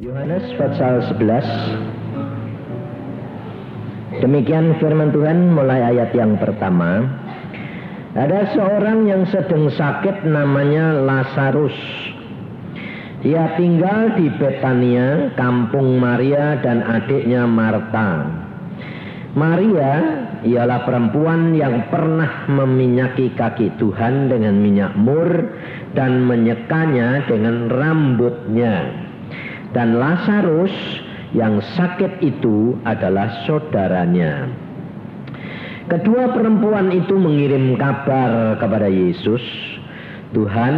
Yohanes pasal 11. Demikian firman Tuhan mulai ayat yang pertama. Ada seorang yang sedang sakit namanya Lazarus. Ia tinggal di Betania, kampung Maria dan adiknya Marta. Maria ialah perempuan yang pernah meminyaki kaki Tuhan dengan minyak mur dan menyekanya dengan rambutnya. Dan Lazarus yang sakit itu adalah saudaranya. Kedua perempuan itu mengirim kabar kepada Yesus, "Tuhan,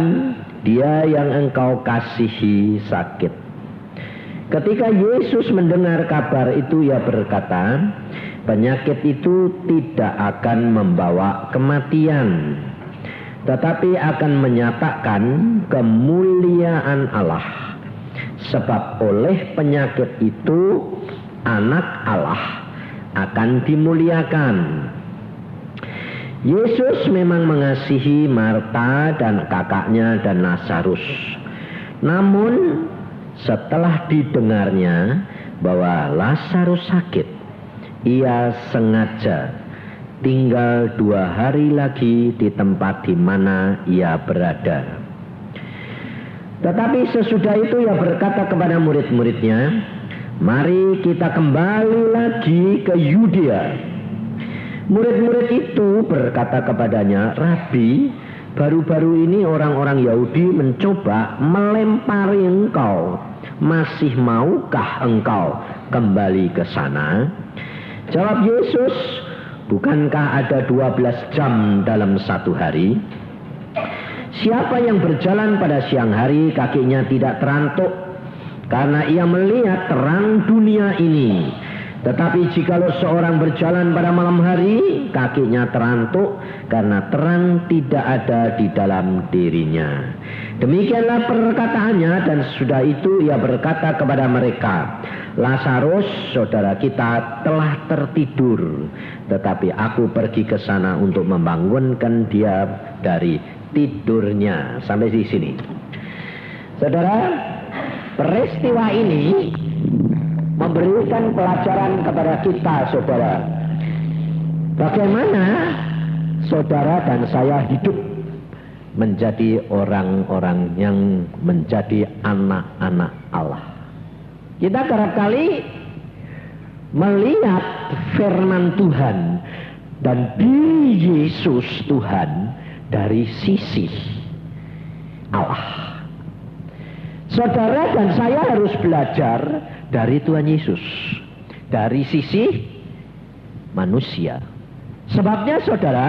dia yang engkau kasihi sakit." Ketika Yesus mendengar kabar itu, ia berkata, "Penyakit itu tidak akan membawa kematian, tetapi akan menyatakan kemuliaan Allah. Sebab oleh penyakit itu anak Allah akan dimuliakan." Yesus memang mengasihi Marta dan kakaknya dan Lazarus. Namun setelah didengarnya bahwa Lazarus sakit, ia sengaja tinggal 2 hari lagi di tempat di mana ia berada. Tetapi sesudah itu ia berkata kepada murid-muridnya, "Mari kita kembali lagi ke Yudea." Murid-murid itu berkata kepadanya, "Rabi, baru-baru ini orang-orang Yahudi mencoba melempari engkau. Masih maukah engkau kembali ke sana?" Jawab Yesus, "Bukankah ada 12 jam dalam satu hari? Siapa yang berjalan pada siang hari kakinya tidak terantuk, karena ia melihat terang dunia ini. Tetapi jikalau seorang berjalan pada malam hari, kakinya terantuk, karena terang tidak ada di dalam dirinya." Demikianlah perkataannya, dan sudah itu ia berkata kepada mereka, "Lazarus, saudara kita, telah tertidur, tetapi aku pergi ke sana untuk membangunkan dia dari tidurnya." Sampai di sini. Saudara, peristiwa ini memberikan pelajaran kepada kita, saudara. Bagaimana saudara dan saya hidup menjadi orang-orang yang menjadi anak-anak Allah. Kita kerap kali melihat firman Tuhan dan diri Yesus Tuhan dari sisi Allah. Saudara dan saya harus belajar dari Tuhan Yesus dari sisi manusia. Sebabnya saudara,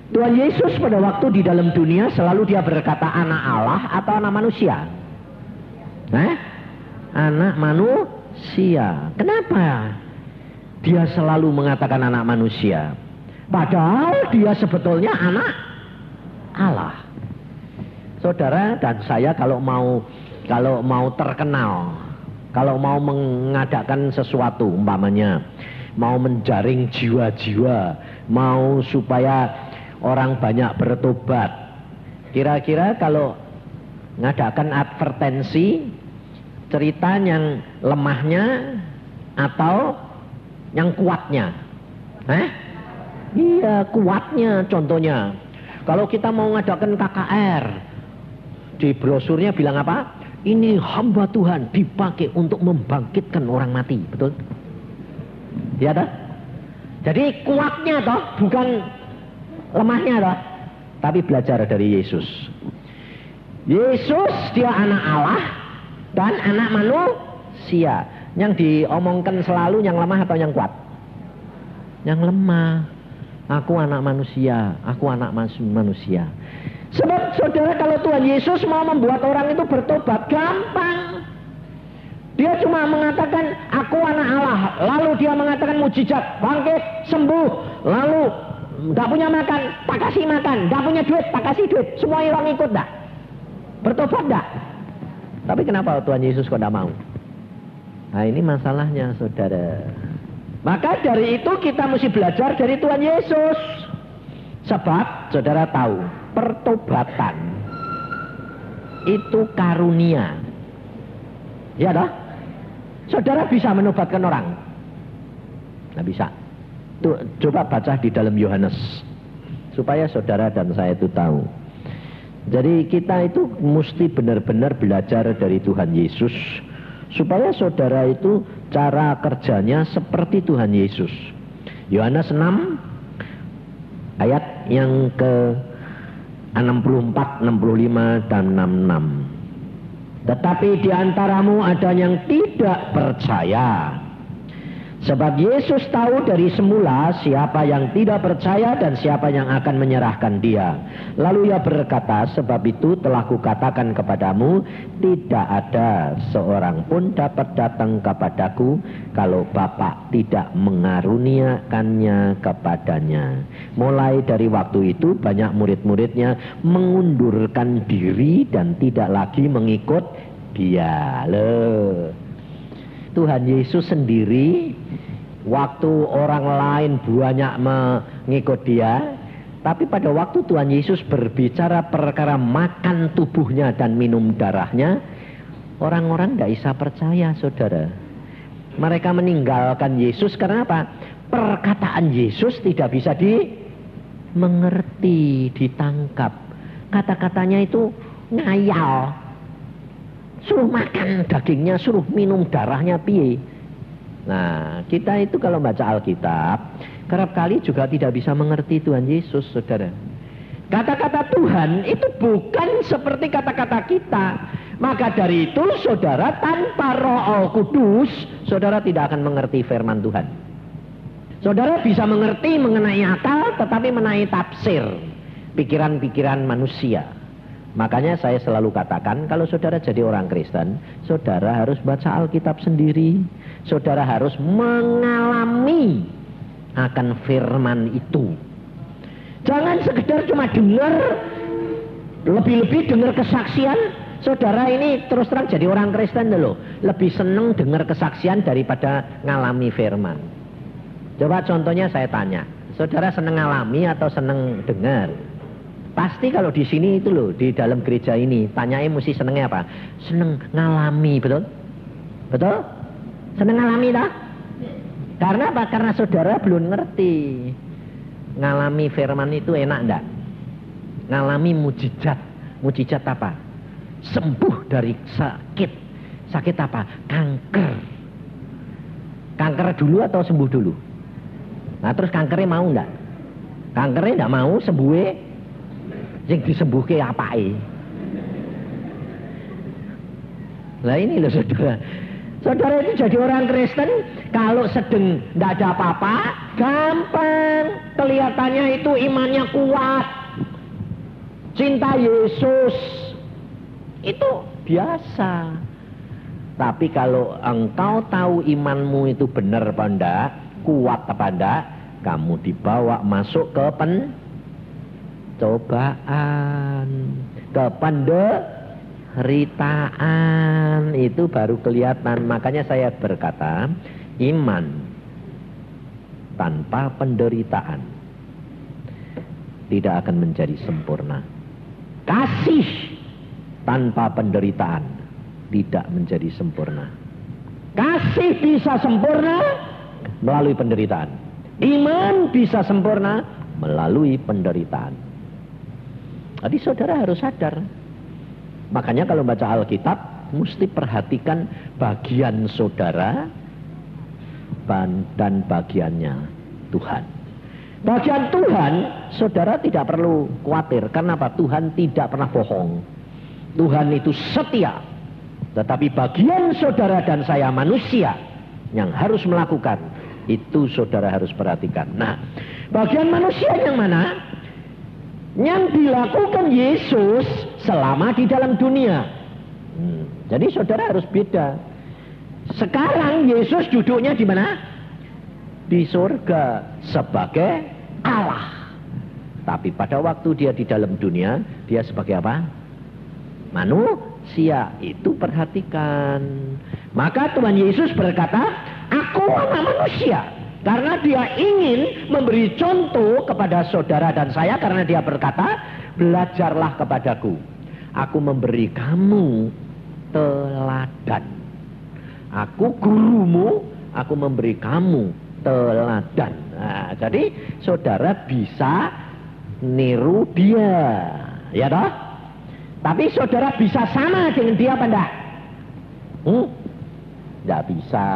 Tuhan Yesus pada waktu di dalam dunia selalu dia berkata anak Allah atau anak manusia? Anak manusia. Kenapa dia selalu mengatakan anak manusia? Padahal dia sebetulnya anak Allah. Saudara dan saya kalau mau terkenal, kalau mau mengadakan sesuatu, umpamanya mau menjaring jiwa-jiwa, mau supaya orang banyak bertobat, kira-kira kalau ngadakan advertensi, cerita yang lemahnya atau yang kuatnya? Iya, kuatnya. Contohnya kalau kita mau ngadakan KKR, di brosurnya bilang apa? Ini hamba Tuhan dipakai untuk membangkitkan orang mati, betul? Ya toh? Jadi kuatnya toh, bukan lemahnya toh. Tapi belajar dari Yesus. Yesus dia anak Allah dan anak manusia. Yang diomongkan selalu yang lemah atau yang kuat? Yang lemah. Aku anak manusia, aku anak manusia. Sebab saudara, kalau Tuhan Yesus mau membuat orang itu bertobat, gampang. Dia cuma mengatakan aku anak Allah, lalu dia mengatakan mujizat, bangkit, sembuh, lalu gak punya makan, tak kasih makan, gak punya duit, tak kasih duit. Semua orang ikut dah, bertobat dah. Tapi kenapa Tuhan Yesus kok gak mau? Nah ini masalahnya saudara. Maka dari itu kita mesti belajar dari Tuhan Yesus. Sebab saudara tahu, pertobatan itu karunia. Ya toh? Saudara bisa menobatkan orang? Nggak bisa. Tuh, coba baca di dalam Yohanes, supaya saudara dan saya itu tahu. Jadi kita itu mesti benar-benar belajar dari Tuhan Yesus, supaya saudara itu cara kerjanya seperti Tuhan Yesus. Yohanes 6 ayat yang ke 64, 65 dan 66. Tetapi di antaramu ada yang tidak percaya. Sebab Yesus tahu dari semula siapa yang tidak percaya dan siapa yang akan menyerahkan dia. Lalu ia berkata, sebab itu telah kukatakan kepadamu, tidak ada seorang pun dapat datang kepadaku kalau Bapa tidak mengaruniakannya kepadanya. Mulai dari waktu itu banyak murid-muridnya mengundurkan diri dan tidak lagi mengikut dia. Tuhan Yesus sendiri, waktu orang lain banyak mengikut dia, tapi pada waktu Tuhan Yesus berbicara perkara makan tubuhnya dan minum darahnya, orang-orang tidak bisa percaya, saudara. Mereka meninggalkan Yesus karena apa? Perkataan Yesus tidak bisa dimengerti, ditangkap. Kata-katanya itu ngayal. Suruh makan dagingnya, suruh minum darahnya piye. Nah, kita itu kalau baca Alkitab, kerap kali juga tidak bisa mengerti Tuhan Yesus, saudara. Kata-kata Tuhan itu bukan seperti kata-kata kita. Maka dari itu, saudara, tanpa Roh Kudus, saudara tidak akan mengerti firman Tuhan. Saudara bisa mengerti mengenai akal, tetapi mengenai tafsir, pikiran-pikiran manusia. Makanya saya selalu katakan, kalau saudara jadi orang Kristen, saudara harus baca Alkitab sendiri. Saudara harus mengalami akan firman itu. Jangan sekedar cuma dengar, lebih-lebih dengar kesaksian. Saudara ini terus terang jadi orang Kristen loh, lebih seneng dengar kesaksian daripada ngalami firman. Coba contohnya saya tanya, saudara seneng ngalami atau seneng dengar? Pasti kalau di sini itu loh, di dalam gereja ini, tanyain mesti senengnya apa? Seneng ngalami, betul? Betul? Seneng ngalami tak? Karena apa? Karena saudara belum ngerti. Ngalami firman itu enak enggak? Ngalami mujizat. Mujizat apa? Sembuh dari sakit. Sakit apa? Kanker. Kanker dulu atau sembuh dulu? Nah terus kankernya mau enggak? Kankernya enggak mau, sembuhnya yang disembuhke apake. Lah ini loh saudara. Saudara itu jadi orang Kristen, kalau sedang tidak ada apa-apa, gampang. Kelihatannya itu imannya kuat. Cinta Yesus. Itu biasa. Tapi kalau engkau tahu imanmu itu benar apa enggak, kuat apa enggak, kamu dibawa masuk ke cobaan, ke penderitaan, itu baru kelihatan. Makanya saya berkata, iman tanpa penderitaan tidak akan menjadi sempurna. Kasih tanpa penderitaan tidak menjadi sempurna. Kasih bisa sempurna melalui penderitaan. Iman bisa sempurna melalui penderitaan. Jadi saudara harus sadar. Makanya kalau baca Alkitab, mesti perhatikan bagian saudara dan bagiannya Tuhan. Bagian Tuhan, saudara tidak perlu khawatir. Karena apa? Tuhan tidak pernah bohong. Tuhan itu setia. Tetapi bagian saudara dan saya manusia yang harus melakukan, itu saudara harus perhatikan. Nah, bagian manusia yang mana? Yang dilakukan Yesus selama di dalam dunia. Jadi saudara harus beda. Sekarang Yesus duduknya di mana? Di surga sebagai Allah. Tapi pada waktu dia di dalam dunia, dia sebagai apa? Manusia. Itu perhatikan. Maka Tuhan Yesus berkata, aku anak manusia. Karena dia ingin memberi contoh kepada saudara dan saya. Karena dia berkata, belajarlah kepadaku. Aku memberi kamu teladan. Aku gurumu, aku memberi kamu teladan. Nah, jadi saudara bisa niru dia, ya toh? Tapi saudara bisa sama dengan dia apa enggak? Enggak bisa.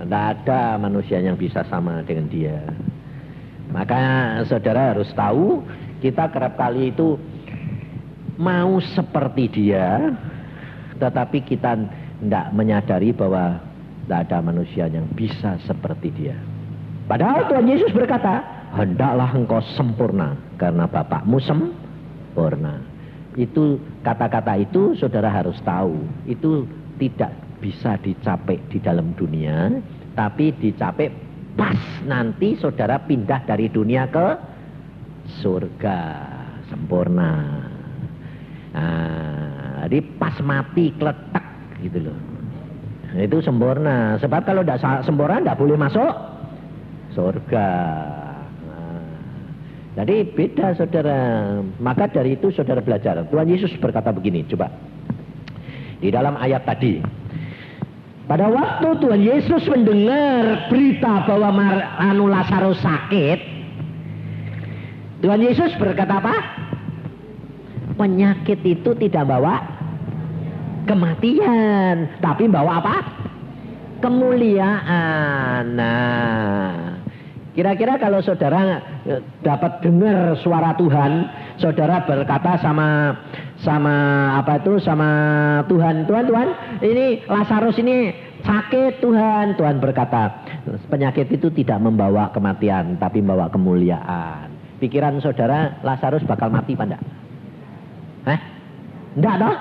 Enggak ada manusia yang bisa sama dengan dia. Maka saudara harus tahu, kita kerap kali itu mau seperti dia, tetapi kita tidak menyadari bahwa tidak ada manusia yang bisa seperti dia. Padahal Tuhan Yesus berkata, hendaklah engkau sempurna karena Bapakmu sempurna. Itu kata-kata itu saudara harus tahu, itu tidak bisa dicapai di dalam dunia, tapi dicapai pas nanti saudara pindah dari dunia ke surga sempurna. Nah, jadi pas mati kletek gitu loh. Itu sempurna. Sebab kalau tidak sempurna tidak boleh masuk surga. Nah, jadi beda saudara. Maka dari itu saudara belajar. Tuhan Yesus berkata begini, coba di dalam ayat tadi. Pada waktu Tuhan Yesus mendengar berita bahwa Lazarus sakit, Tuhan Yesus berkata apa? Penyakit itu tidak bawa kematian, tapi bawa apa? Kemuliaan. Nah, kira-kira kalau saudara dapat dengar suara Tuhan, saudara berkata sama Tuhan, Tuhan, ini Lazarus ini sakit Tuhan. Tuhan berkata, penyakit itu tidak membawa kematian, tapi membawa kemuliaan. Pikiran saudara, Lazarus bakal mati apa enggak? Enggak toh?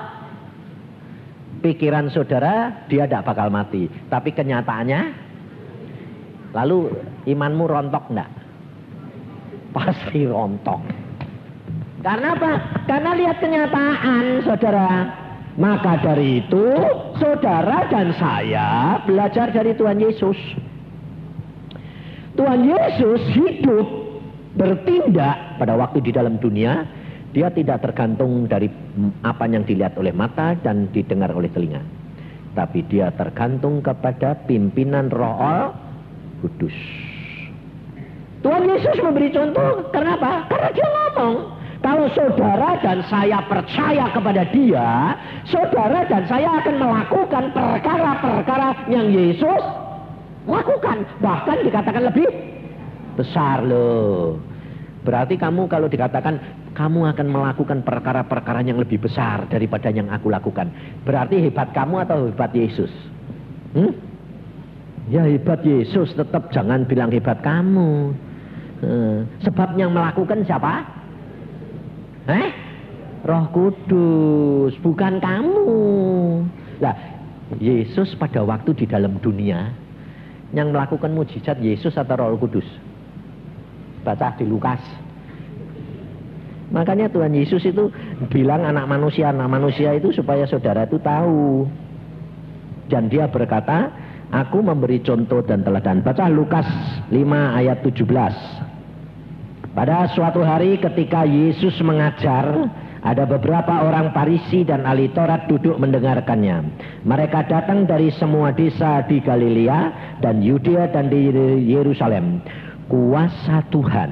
Pikiran saudara, dia tidak bakal mati, tapi kenyataannya, lalu imanmu rontok enggak? Pasti rontok. Karena apa? Karena lihat kenyataan saudara. Maka dari itu saudara dan saya belajar dari Tuhan Yesus. Tuhan Yesus hidup, bertindak pada waktu di dalam dunia. Dia tidak tergantung dari apa yang dilihat oleh mata dan didengar oleh telinga, tapi dia tergantung kepada pimpinan Roh Kudus. Tuhan Yesus memberi contoh. Kenapa? Karena dia ngomong, kalau saudara dan saya percaya kepada dia, saudara dan saya akan melakukan perkara-perkara yang Yesus lakukan. Bahkan dikatakan lebih besar loh. Berarti kamu kalau dikatakan kamu akan melakukan perkara-perkara yang lebih besar daripada yang aku lakukan, berarti hebat kamu atau hebat Yesus? Ya hebat Yesus, tetap jangan bilang hebat kamu. Sebab yang melakukan siapa? Roh Kudus, bukan kamu. Nah, Yesus pada waktu di dalam dunia yang melakukan mujizat Yesus atau Roh Kudus? Baca di Lukas. Makanya Tuhan Yesus itu bilang anak manusia itu supaya saudara itu tahu. Dan dia berkata, aku memberi contoh dan teladan. Baca Lukas 5 ayat 17. Pada suatu hari ketika Yesus mengajar, ada beberapa orang Farisi dan ahli Taurat duduk mendengarkannya. Mereka datang dari semua desa di Galilea dan Yudea dan di Yerusalem. Kuasa Tuhan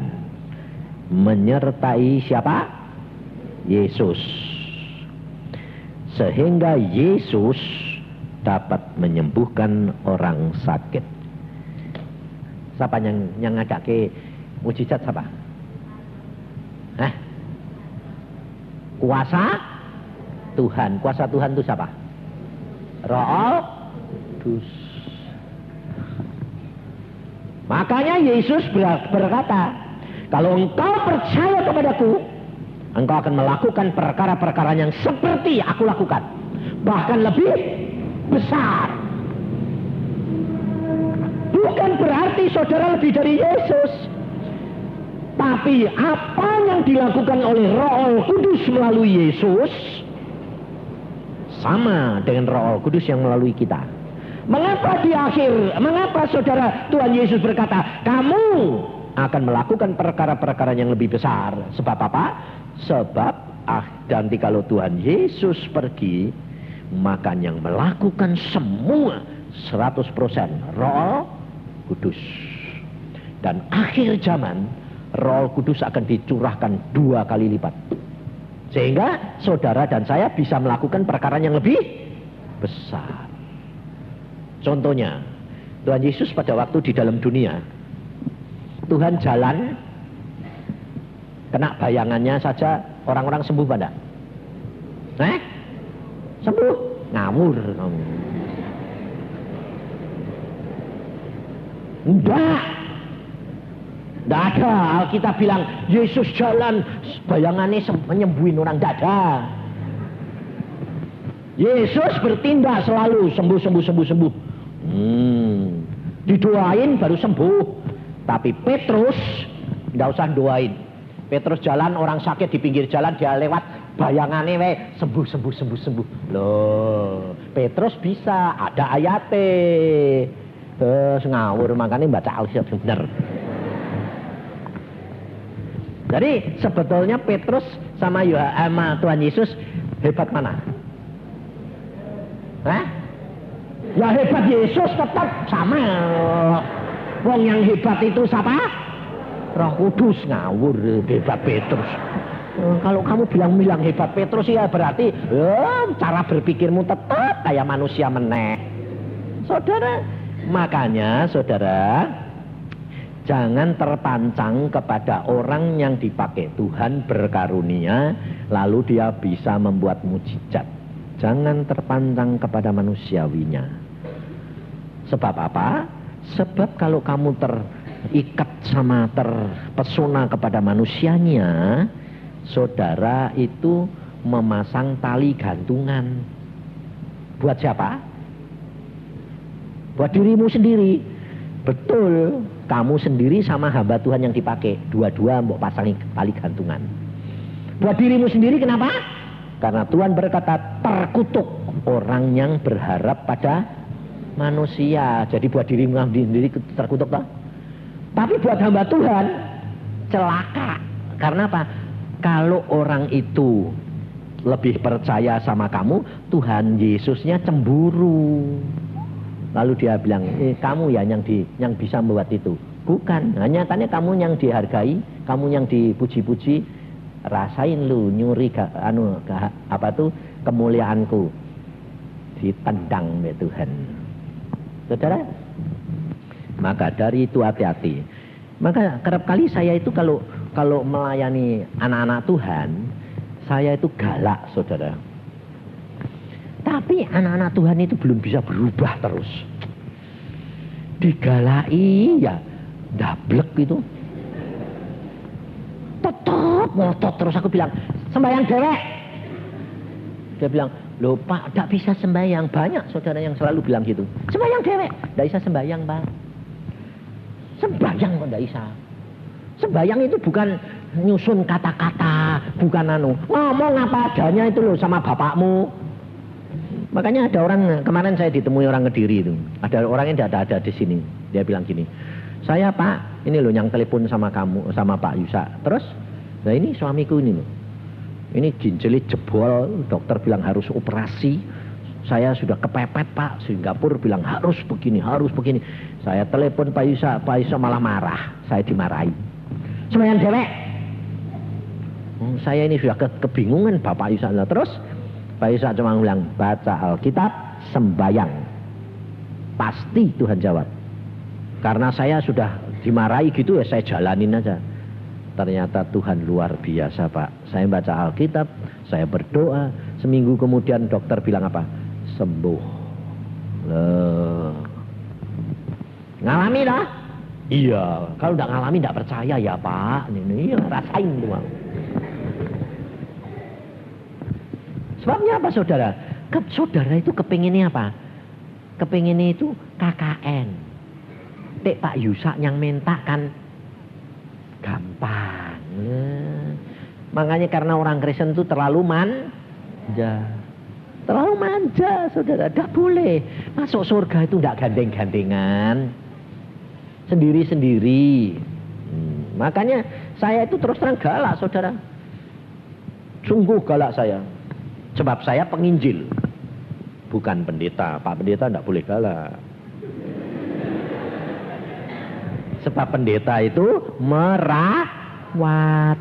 menyertai siapa? Yesus. Sehingga Yesus dapat menyembuhkan orang sakit. Siapa yang ngadake mujizat siapa? Kuasa Tuhan. Kuasa Tuhan itu siapa? Roh Kudus. Makanya Yesus berkata, kalau engkau percaya kepadaku, engkau akan melakukan perkara-perkara yang seperti aku lakukan, bahkan lebih besar. Bukan berarti saudara lebih dari Yesus, tapi apa yang dilakukan oleh Roh Kudus melalui Yesus sama dengan Roh Kudus yang melalui kita. Mengapa saudara Tuhan Yesus berkata, kamu akan melakukan perkara-perkara yang lebih besar? Sebab apa? Sebab nanti kalau Tuhan Yesus pergi, maka yang melakukan semua 100% Roh Kudus. Dan akhir zaman Roh Kudus akan dicurahkan 2 kali lipat, sehingga saudara dan saya bisa melakukan perkara yang lebih besar. Contohnya, Tuhan Yesus pada waktu di dalam dunia, Tuhan jalan, kena bayangannya saja orang-orang sembuh pada. Sembuh, ngawur. Enggak ada. Alkitab bilang Yesus jalan, bayangannya menyembuhin orang. Enggak ada. Yesus bertindak selalu sembuh. Didoain baru sembuh. Tapi Petrus enggak usah doain. Petrus jalan, orang sakit di pinggir jalan, dia lewat, bayangannya sembuh. Loh, Petrus bisa, ada ayatnya. Ngawur, makanya baca Alkitab bener. Jadi sebetulnya Petrus sama Tuhan Yesus hebat mana? Ya hebat Yesus tetap sama. Wong yang hebat itu siapa? Roh Kudus. Ngawur, hebat Petrus. Kalau kamu bilang hebat Petrus ya berarti cara berpikirmu tetap kayak manusia meneh. Saudara, makanya saudara jangan terpancang kepada orang yang dipakai Tuhan berkarunia lalu dia bisa membuat mujizat. Jangan terpancang kepada manusiawinya. Sebab apa? Sebab kalau kamu terikat sama terpesona kepada manusianya, saudara itu memasang tali gantungan. Buat siapa? Buat dirimu sendiri. Betul, kamu sendiri sama hamba Tuhan yang dipakai. Dua-dua mau pasangi tali gantungan. Buat dirimu sendiri kenapa? Karena Tuhan berkata terkutuk orang yang berharap pada manusia. Jadi buat dirimu sendiri terkutuk toh? Tapi buat hamba Tuhan celaka. Karena apa? Kalau orang itu lebih percaya sama kamu, Tuhan Yesusnya cemburu. Lalu dia bilang, kamu ya yang bisa membuat itu. Bukan, nyatanya kamu yang dihargai, kamu yang dipuji-puji. Rasain lu nyuri kemuliaanku. Ditendang oleh Tuhan. Saudara? Maka dari itu hati-hati. Maka kerap kali saya itu kalau melayani anak-anak Tuhan, saya itu galak, saudara. Tapi anak-anak Tuhan itu belum bisa berubah terus. Digalai ya dablek itu. Tetap ngotot terus. Aku bilang sembahyang dewek. Dia bilang, loh Pak, tidak bisa sembahyang. Banyak saudara yang selalu bilang gitu. Sembahyang dewek, tidak bisa sembahyang Pak. Sembahyang kok tidak bisa. Sembahyang itu bukan nyusun kata-kata, bukan ngomong apa adanya itu loh sama bapakmu. Makanya ada orang, kemarin saya ditemui orang Kediri itu. Ada orang yang tidak ada di sini. Dia bilang gini, saya Pak, ini loh yang telepon sama kamu, sama Pak Yusa. Terus, nah ini suamiku ini loh. Ini ginjalnya jebol, dokter bilang harus operasi. Saya sudah kepepet Pak, Singapura bilang harus begini. Saya telepon Pak Yusa malah marah, saya dimarahi. Sembahyang dewek. Saya ini sudah kebingungan Bapak Yusa. Terus Pak Yusa cuma bilang baca Alkitab, sembahyang. Pasti Tuhan jawab. Karena saya sudah dimarahi gitu ya saya jalanin aja. Ternyata Tuhan luar biasa Pak. Saya baca Alkitab, saya berdoa. Seminggu kemudian dokter bilang apa? Sembuh. Ngalami lah? Iya. Kalau tidak ngalami tidak percaya ya Pak. Ini rasain doang. Sebabnya apa saudara? Saudara itu kepinginnya apa? Kepinginnya itu KKN. Pak Yusa yang minta kan gampang. Makanya karena orang Kristen itu terlalu manja. Terlalu manja saudara. Tidak boleh. Masuk surga itu tidak gandeng-gandengan. Sendiri-sendiri. Makanya saya itu terus terang galak saudara. Sungguh galak saya. Sebab saya penginjil, bukan pendeta. Pak pendeta tidak boleh galak. Sebab pendeta itu merawat.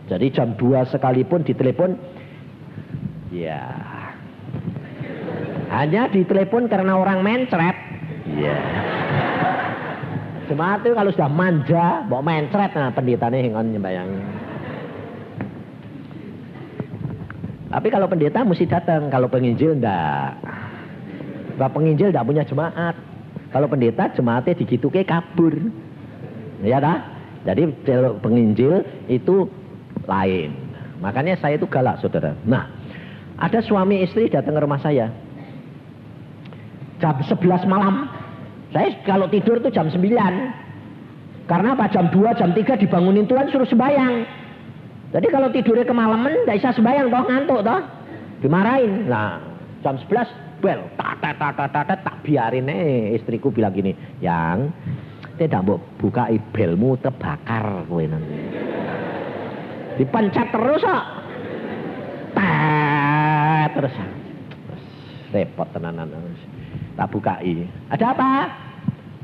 Jadi jam 2 sekalipun ditelepon, ya hanya ditelepon karena orang mencret. Ya. Jemaat itu kalau sudah manja, mau mencret, nah pendetanya hingon nyembayang. Tapi kalau pendeta mesti datang, kalau penginjil enggak. Sebab penginjil enggak punya jemaat. Kalau pendeta jemaatnya digitu ke kabur. Ya dah. Jadi kalau penginjil itu lain. Makanya saya itu galak, saudara. Nah, ada suami istri datang ke rumah saya. Jam 11 malam. Saya kalau tidur tuh jam 9. Karena apa? Jam 2, jam 3 dibangunin Tuhan suruh sembahyang. Jadi kalau tidurnya kemalaman enggak bisa sembahyang toh, ngantuk toh. Dimarahin. Nah, jam 11 bel, tak biarin istriku bilang gini, "Yang tidak mau buka belmu terbakar kowe nanti." Dipencet terus kok. Terus repot tenanan. Tak bukai. Ada apa?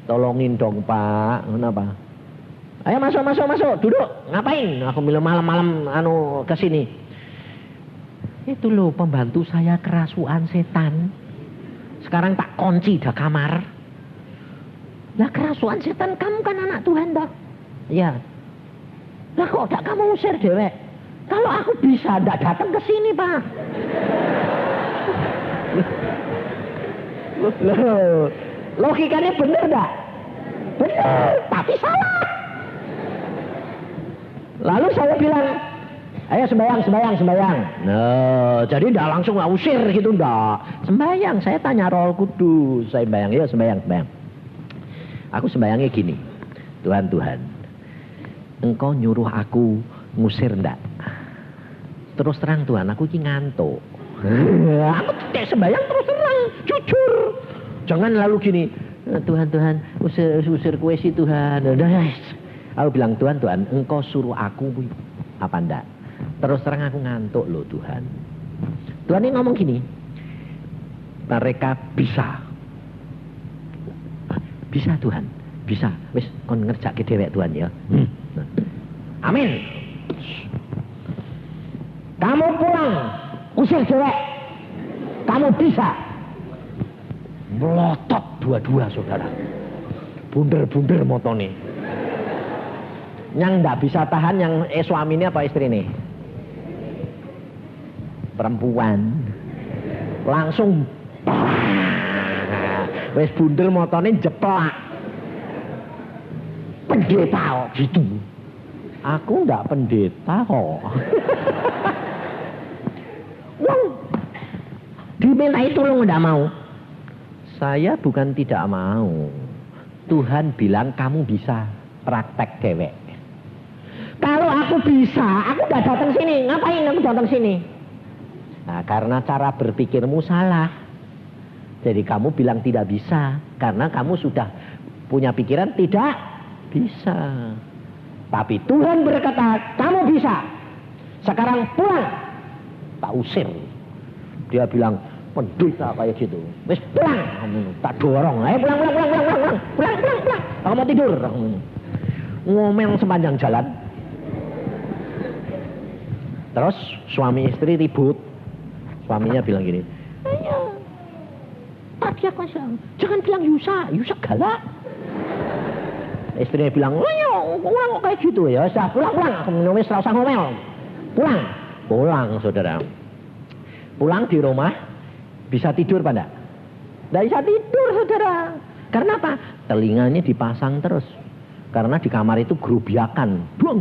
Tolongin dong Pak. Kenapa? Ayo masuk, duduk. Ngapain? Aku bilang malam-malam ke sini. Itu loh pembantu saya kerasukan setan. Sekarang tak kunci dah kamar. Lah kerasukan setan, kamu kan anak Tuhan dah. Iya. Lah kok gak kamu usir dewek? Kalau aku bisa ndak datang ke sini, Pak. Loh, logikanya bener ndak? Bener, tapi salah. Lalu saya bilang, ayo sembahyang. Nah, jadi ndak langsung nggak usir gitu ndak. Sembahyang, saya tanya Roh Kudus, saya sembahyang, ya sembahyang. Aku sembahyangnya gini, Tuhan, Engkau nyuruh aku ngusir ndak? Terus terang Tuhan, aku ini ngantuk. Aku tidak sembahyang terus terang, jujur. Jangan lalu gini, Tuhan, usir kue sih Tuhan. Aku bilang, Tuhan, Engkau suruh aku apa ndak? Terus terang aku ngantuk loh Tuhan. Tuhan ini ngomong gini, mereka bisa Tuhan, bisa. Wis kon ngerjakke dhewek Tuhan ya. Amin. Kamu pulang, usir dhewek. Kamu bisa. Melotot dua-dua saudara. Bunder-bunder motone. Yang ndak bisa tahan yang suaminya apa istri ini? Perempuan. Langsung wes bundel motone jeplak. Pendeta gitu. Aku ndak pendeta kok. Wong dimintai tolong ndak mau. Saya bukan tidak mau. Tuhan bilang kamu bisa praktek dewek. Kalau aku bisa, aku nggak datang sini. Ngapain aku datang sini? Nah, karena cara berpikirmu salah. Jadi kamu bilang tidak bisa karena kamu sudah punya pikiran tidak bisa. Tapi Tuhan berkata, kamu bisa. Sekarang pulang. Tak usir. Dia bilang, pendeta kayak gitu. Wis pulang. Tak dorong. Ayo pulang. Aku mau tidur. Ngomel sepanjang jalan. Terus suami istri ribut. Suaminya bilang gini, ayo. Tadi aku jangan bilang Yusa galak. Istrinya bilang, ayo, pulang kok kayak gitu ya. Sudah pulang. Aku menulis serasa ngomel. Pulang saudara. Pulang di rumah, bisa tidur Pak enggak? Nggak bisa tidur saudara. Karena apa? Telinganya dipasang terus. Karena di kamar itu gerubiakan. Buang.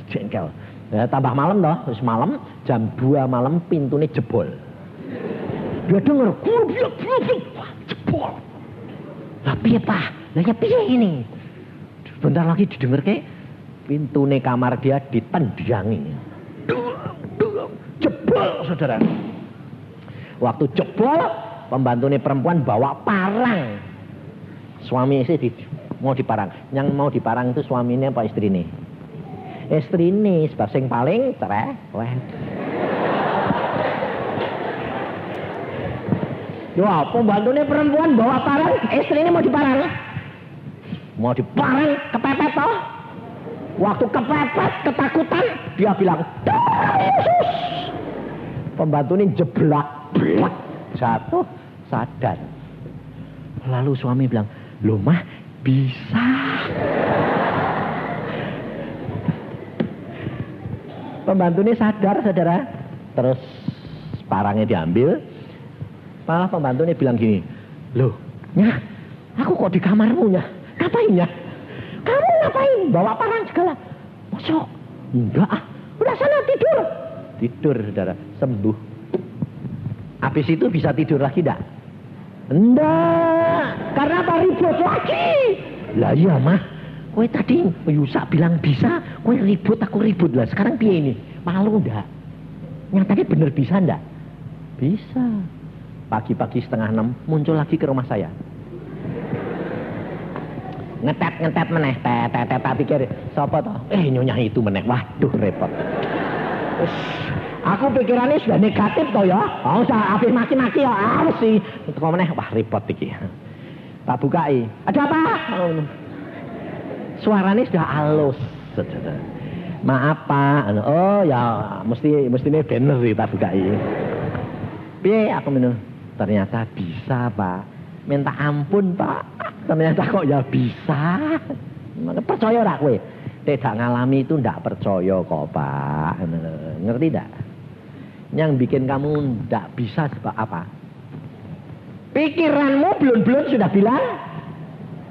Jengkel. Ya, tambah malam toh, terus malam jam 2 malam pintunya jebol. Dia denger gerubiak jebol. Lah piye Pak? Lah ya piye ini? Sebentar lagi didengar ke pintunya kamar dia ditendangi. Jebol saudara. Waktu jebol, pembantunya perempuan bawa parang. Suami istri mau diparang. Yang mau diparang itu suaminya apa istri ini? Istri ini sebab sing paling cerewet. Wah, pembantunya perempuan bawa parang, istri ini mau diparang. Mau diparang, kepepet toh. Waktu kepepet, ketakutan, dia bilang, Yesus. Pembantu ini jeblak, jatuh, sadar. Lalu suami bilang, loh mah, bisa. Pembantu ini sadar, saudara. Terus parangnya diambil. Malah pembantu ini bilang gini, loh, Nyah, aku kok di kamarmu, Nyah? Ngapain, Nyah? Kamu ngapain? Bawa parang segala. Masuk? Enggak, udah sana tidur. Tidur, saudara, sembuh. Habis itu bisa tidur lagi enggak? Enggak, karena apa ribut lagi? Lah iya mah, kowe tadi Yusak bilang bisa, kowe ribut aku ribut lah. Sekarang piye ini? Malu enggak? Nyatanya bener bisa enggak? Bisa. Pagi-pagi 5:30 muncul lagi ke rumah saya. Ngetet meneh, tet pikir sapa toh? Nyonya itu meneh. Waduh repot. Aku pikirannya sudah negatif toh ya. Oh, usah habis maki-maki ya. Mesti kok meneh wah repot iki. Tak bukai. Ada apa? Suaranya sudah halus. Maaf Pak. Oh ya mestinya bener sih tak bukai. Piye aku minum? Ternyata bisa Pak. Minta ampun Pak. Ternyata kok ya bisa. Percaya ora kowe? Tidak ngalami itu ndak percaya kok Pak. Ngerti ndak? Yang bikin kamu ndak bisa sebab apa? Pikiranmu belum sudah bilang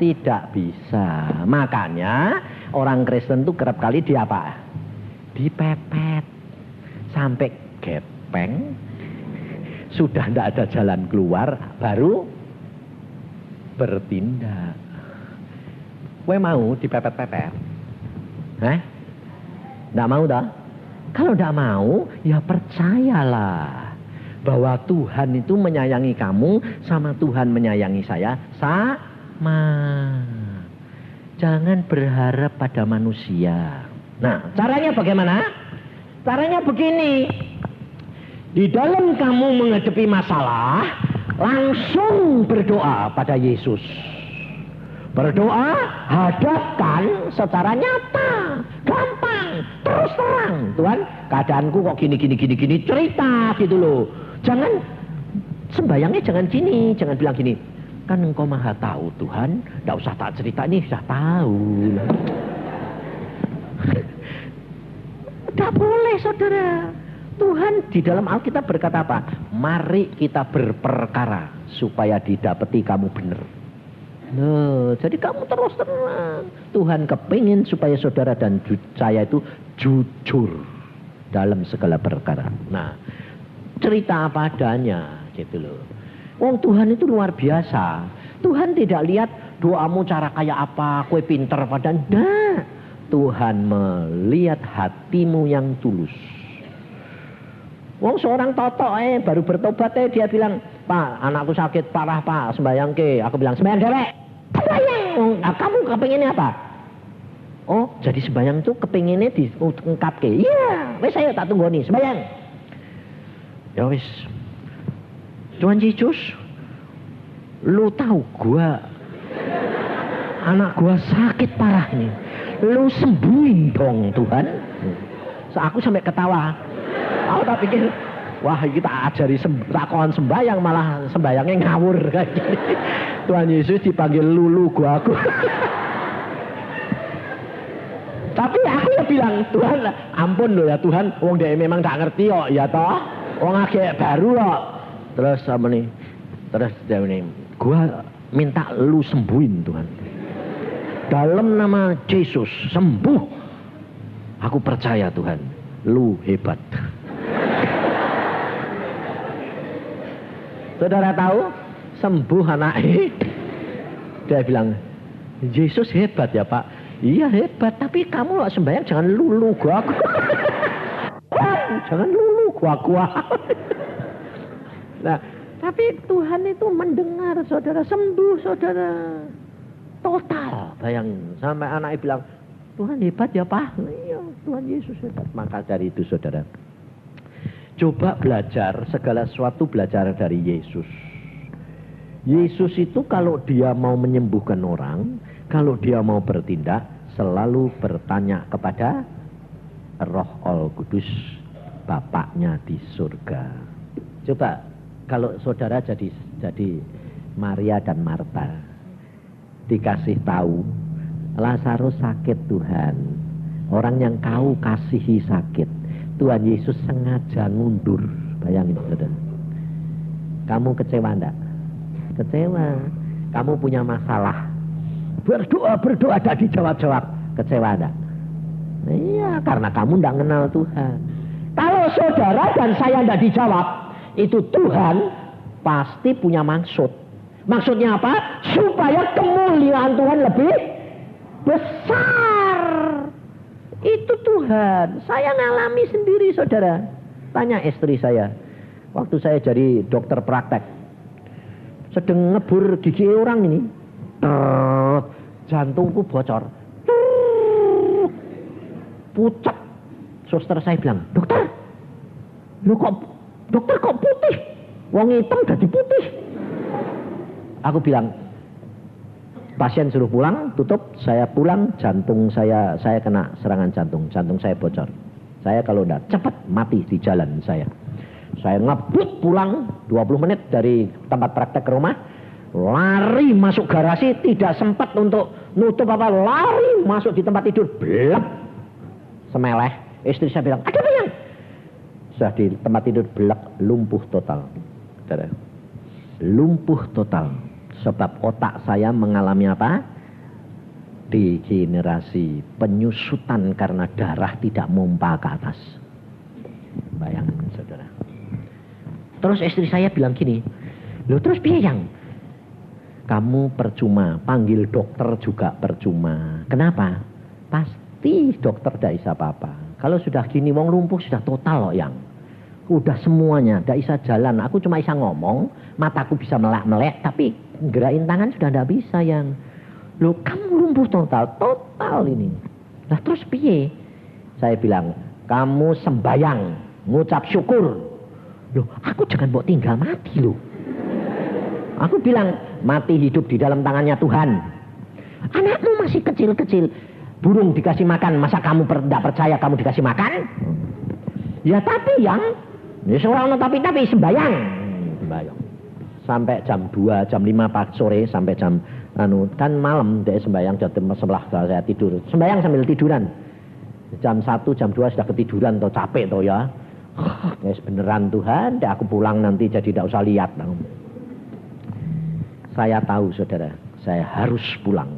tidak bisa. Makanya orang Kristen tuh kerap kali di apa? Dipepet sampai gepeng. Sudah ndak ada jalan keluar, baru bertindak. Kowe mau dipepet-pepet? Ndak mau dah? Kalau ndak mau, ya percayalah bahwa Tuhan itu menyayangi kamu sama Tuhan menyayangi saya sama. Jangan berharap pada manusia. Nah, caranya bagaimana? Caranya begini. Di dalam kamu menghadapi masalah, langsung berdoa pada Yesus. Berdoa, hadapkan secara nyata, gampang, terus terang. Tuhan, keadaanku kok gini, cerita gitu loh. Jangan, sembayangnya jangan gini, jangan bilang gini. Kan engkau maha tahu Tuhan, gak usah tak cerita, ini sudah tahu. Gak boleh saudara. Tuhan di dalam Alkitab berkata apa? Mari kita berperkara supaya didapati kamu benar. Loh, jadi kamu terus terang. Tuhan kepingin supaya saudara dan saya itu jujur dalam segala perkara. Nah, cerita apa adanya gitu loh. Wong Tuhan itu luar biasa. Tuhan tidak lihat doamu cara kayak apa, kue pinter pada enggak. Tuhan melihat hatimu yang tulus. Wong seorang totok baru bertobat dia bilang, Pak, anakku sakit parah Pak, sembayang ke. Aku bilang, sembayang dewek. Sembayang. Kamu kepinginnya apa? Oh, jadi sembayang tuh kepinginnya diungkap ke. Iya, wes ayo tak tunggu nih, sembayang. Ya wes. Tuhan Yesus, lu tahu anak gua sakit parah nih. Lu sembuhin dong Tuhan. So, aku sampai ketawa. Aku tak pikir, wah kita ajari takoan sembayang malah sembayangnya ngawur kayak gini. Tuhan Yesus dipanggil lulu gua aku. Tapi aku ya bilang, Tuhan ampun loh ya Tuhan, wong dia memang gak ngerti kok ya toh. Wong agak baru kok. Terus apa nih? Terus dia ini, gua minta lu sembuhin Tuhan. Dalam nama Yesus sembuh. Aku percaya Tuhan, lu hebat. Saudara tahu sembuh anaknya. Dia bilang, Yesus hebat ya Pak. Iya hebat, tapi kamu sembahyang jangan lulu gua. Jangan lulu gua. Nah, tapi Tuhan itu mendengar saudara, sembuh saudara. Total, bayangin. Sampai anaknya bilang, Tuhan hebat ya Pak. Iya, Tuhan Yesus hebat. Maka dari itu saudara, coba belajar segala sesuatu belajar dari Yesus. Yesus itu kalau dia mau menyembuhkan orang, kalau dia mau bertindak, selalu bertanya kepada Roh Al-Kudus, Bapaknya di surga. Coba kalau saudara jadi Maria dan Marta, dikasih tahu Lazarus sakit Tuhan, orang yang kau kasihi sakit, Tuhan Yesus sengaja ngundur. Bayangin saudara, kamu kecewa enggak? Kecewa. Kamu punya masalah, berdoa tidak dijawab-jawab, kecewa enggak? Iya, karena kamu enggak kenal Tuhan. Kalau saudara dan saya enggak dijawab, itu Tuhan pasti punya maksud. Maksudnya apa? Supaya kemuliaan Tuhan lebih besar. Itu Tuhan. Saya ngalami sendiri saudara. Tanya istri saya, waktu saya jadi dokter praktek, sedang ngebur gigi orang ini, jantungku bocor, pucat. Suster saya bilang, dokter, kok putih? Wong hitam jadi putih. Aku bilang, pasien suruh pulang, tutup. Saya pulang, jantung saya kena serangan jantung saya bocor. Saya kalau enggak cepat mati di jalan saya. Saya ngebut pulang 20 menit dari tempat praktek ke rumah, lari masuk garasi, tidak sempat untuk nutup apa, lari masuk di tempat tidur, blek, semeleh. Istri saya bilang, ada apa yang? Sudah di tempat tidur, blek, lumpuh total. Lumpuh total. Sebab otak saya mengalami apa? Degenerasi, penyusutan karena darah tidak mompa ke atas. Bayangkan saudara. Terus istri saya bilang gini, loh terus biayang? Kamu percuma, panggil dokter juga percuma. Kenapa? Pasti dokter tidak bisa apa-apa. Kalau sudah gini, wong lumpuh sudah total loh yang. Udah semuanya, tidak bisa jalan. Aku cuma bisa ngomong, mataku bisa melek-melek, tapi gerakin tangan sudah tidak bisa yang. Loh kamu lumpuh total ini. Nah terus piye? Saya bilang, kamu sembayang, ngucap syukur. Loh aku jangan mau tinggal mati loh. Aku bilang, mati hidup di dalam tangannya Tuhan. Anakmu masih kecil-kecil, burung dikasih makan, masa kamu tidak percaya kamu dikasih makan? Ya tapi yang, ya seorang tapi sembayang. Sampai jam 2, jam 5 pagi sore, sampai jam kan malam dia sembayang jam sebelah saya tidur. Sembayang sambil tiduran. Jam 1, jam 2 sudah ketiduran atau capek toh ya. Yes, beneran Tuhan, aku pulang nanti jadi tidak usah lihat. Saya tahu saudara, saya harus pulang.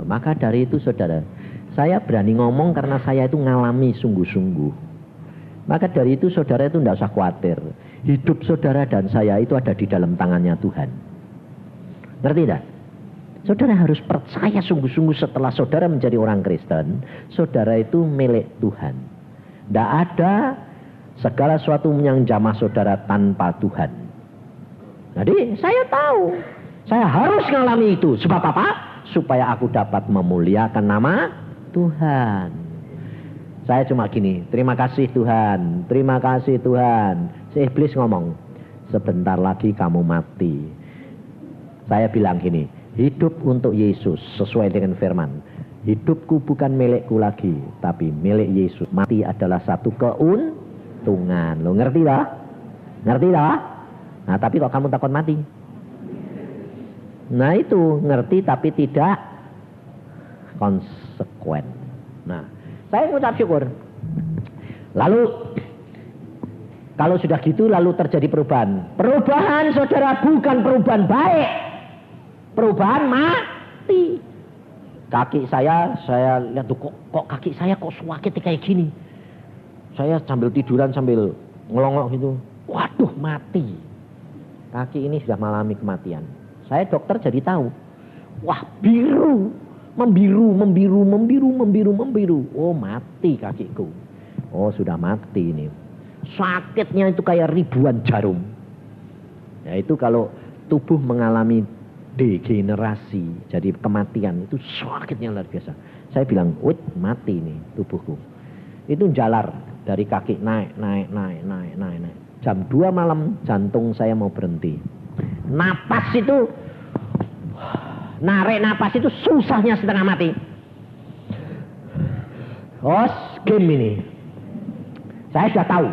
Maka dari itu saudara, saya berani ngomong karena saya itu ngalami sungguh-sungguh. Maka dari itu saudara itu tidak usah khawatir. Hidup saudara dan saya itu ada di dalam tangannya Tuhan. Ngerti tidak? Saudara harus percaya sungguh-sungguh setelah saudara menjadi orang Kristen, saudara itu milik Tuhan. Tidak ada segala sesuatu yang jamah saudara tanpa Tuhan. Jadi saya tahu, saya harus mengalami itu. Sebab apa? Supaya aku dapat memuliakan nama Tuhan. Saya cuma gini, terima kasih Tuhan, terima kasih Tuhan. Si iblis ngomong, sebentar lagi kamu mati. Saya bilang gini, hidup untuk Yesus sesuai dengan firman. Hidupku bukan milikku lagi, tapi milik Yesus. Mati adalah satu keuntungan. Lo ngerti lah? Ngerti lah? Nah tapi kok kamu takut mati? Nah itu, ngerti tapi tidak konsekuen. Nah, saya mengucap syukur. Lalu, kalau sudah gitu lalu terjadi perubahan. Perubahan saudara bukan perubahan baik. Perubahan mati. Kaki saya lihat tuh, kok kaki saya kok sakit kayak gini. Saya sambil tiduran sambil ngelongok gitu. Waduh mati. Kaki ini sudah mengalami kematian. Saya dokter jadi tahu. Wah biru. Membiru. Oh mati kakiku. Oh sudah mati ini. Sakitnya itu kayak ribuan jarum. Ya itu kalau tubuh mengalami degenerasi, jadi kematian itu sakitnya luar biasa. Saya bilang, wait mati nih tubuhku. Itu jalar dari kaki naik. Jam 2 malam jantung saya mau berhenti. Napas itu, narik napas itu susahnya setengah mati. Game ini. Saya sudah tahu.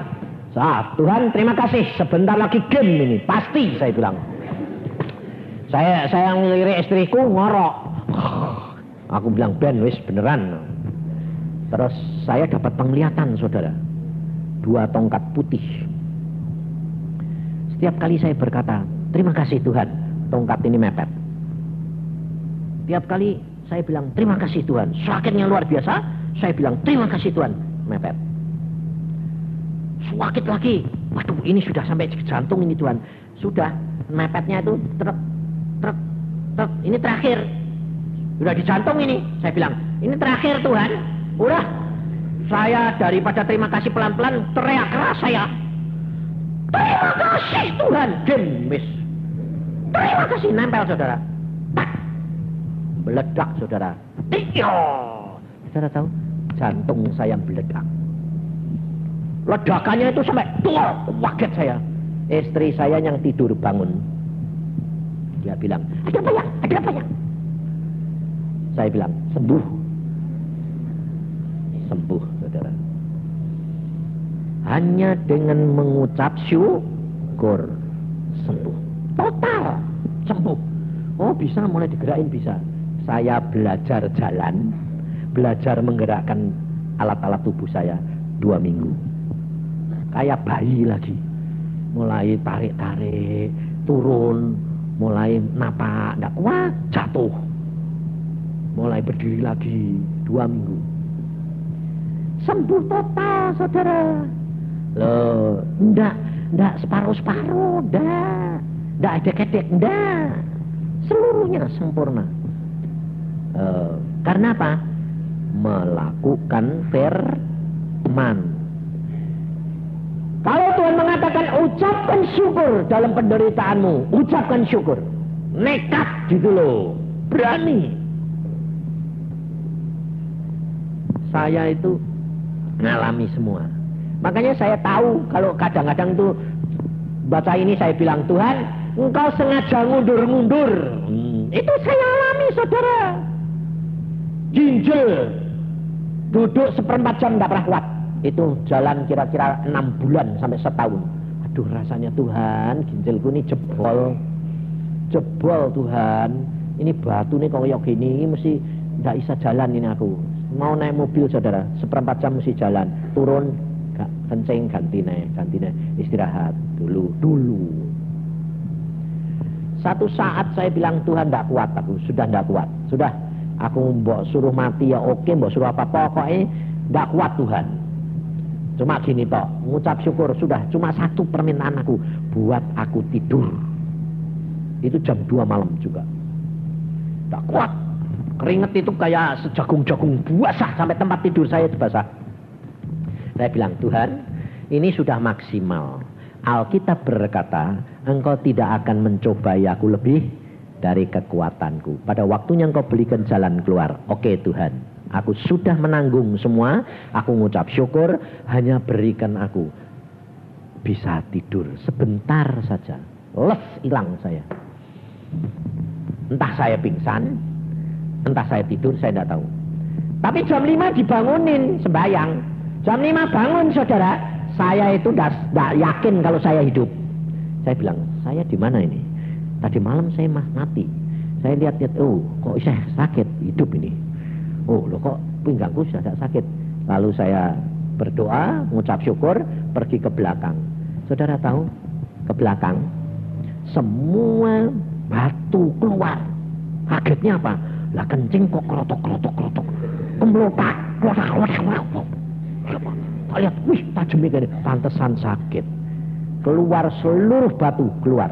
Tuhan terima kasih, sebentar lagi game ini. Pasti saya bilang. Saya ngelirik istriku ngorok. Aku bilang Ben wis beneran. Terus saya dapat penglihatan saudara. 2 tongkat putih. Setiap kali saya berkata terima kasih Tuhan, tongkat ini mepet. Tiap kali saya bilang terima kasih Tuhan, sakitnya luar biasa, saya bilang terima kasih Tuhan, mepet. Sakit lagi, waduh ini sudah sampai jantung ini Tuhan. Sudah, mepetnya itu truk, ini terakhir. Sudah di jantung ini, saya bilang ini terakhir Tuhan. Udah, saya daripada terima kasih pelan-pelan, teriak keras saya. Terima kasih Tuhan, gemes. Terima kasih, nempel saudara. Tak, meledak saudara. Tiyo, saudara tahu, jantung saya meledak. Ledakannya itu sampai tuh, kaget saya. Istri saya yang tidur bangun. Dia bilang, ada apa ya? Ada apa ya? Saya bilang, sembuh. Sembuh, saudara. Hanya dengan mengucap syukur, sembuh. Total, sembuh. Oh bisa, mulai digerakin bisa. Saya belajar jalan, belajar menggerakkan alat-alat tubuh saya 2 minggu. Kayak bayi lagi. Mulai tarik-tarik, turun, mulai napak, tidak kuat, jatuh. Mulai berdiri lagi 2 minggu. Sembuh total, saudara. Loh, enggak separuh-separuh, enggak edek-edek, enggak. Seluruhnya sempurna. Karena apa? Melakukan firman. Kalau Tuhan mengatakan ucapkan syukur dalam penderitaanmu, ucapkan syukur. Nekat gitu loh, berani. Saya itu ngalami semua. Makanya saya tahu kalau kadang-kadang tuh baca ini saya bilang, Tuhan, engkau sengaja mundur-mundur. Itu saya alami, saudara. Ginjal, duduk 1/4 jam tidak pernah kuat. Itu jalan kira-kira 6 bulan sampai setahun. Aduh rasanya Tuhan, ginjalku ini jebol. Jebol Tuhan. Ini batu nih koyok gini, mesti tidak bisa jalan ini aku. Mau naik mobil saudara, 1/4 jam mesti jalan. Turun, kencing, ganti naik, istirahat dulu. Satu saat saya bilang, Tuhan tidak kuat aku, sudah tidak kuat. Sudah, aku mbok suruh mati ya oke, mbok suruh apa pokoknya tidak kuat Tuhan. Cuma gini toh, mengucap syukur sudah, cuma satu permintaan aku, buat aku tidur. Itu jam 2 malam juga. Tak kuat. Keringet itu kayak sejagung-jagung basah sampai tempat tidur saya itu basah. Saya bilang, Tuhan, ini sudah maksimal. Alkitab berkata, engkau tidak akan mencobai aku lebih dari kekuatanku. Pada waktunya engkau berikan jalan keluar. Oke Tuhan, aku sudah menanggung semua. Aku mengucap syukur, hanya berikan aku bisa tidur sebentar saja. Les hilang saya. Entah saya pingsan, entah saya tidur, saya tidak tahu. Tapi jam 5 dibangunin sembahyang. Jam 5 bangun saudara. Saya itu tidak yakin kalau saya hidup. Saya bilang, saya di mana ini? Tadi malam saya mati. Saya lihat-lihat, oh kok saya sakit hidup ini. Oh loh kok pinggangku sudah tidak sakit. Lalu saya berdoa, mengucap syukur, pergi ke belakang. Saudara tahu, ke belakang semua batu keluar. Kagetnya apa? Lah kencing kok kerotok. Kemelotak. Lihat, wih tajamnya gini. Pantesan sakit. Keluar seluruh batu, keluar.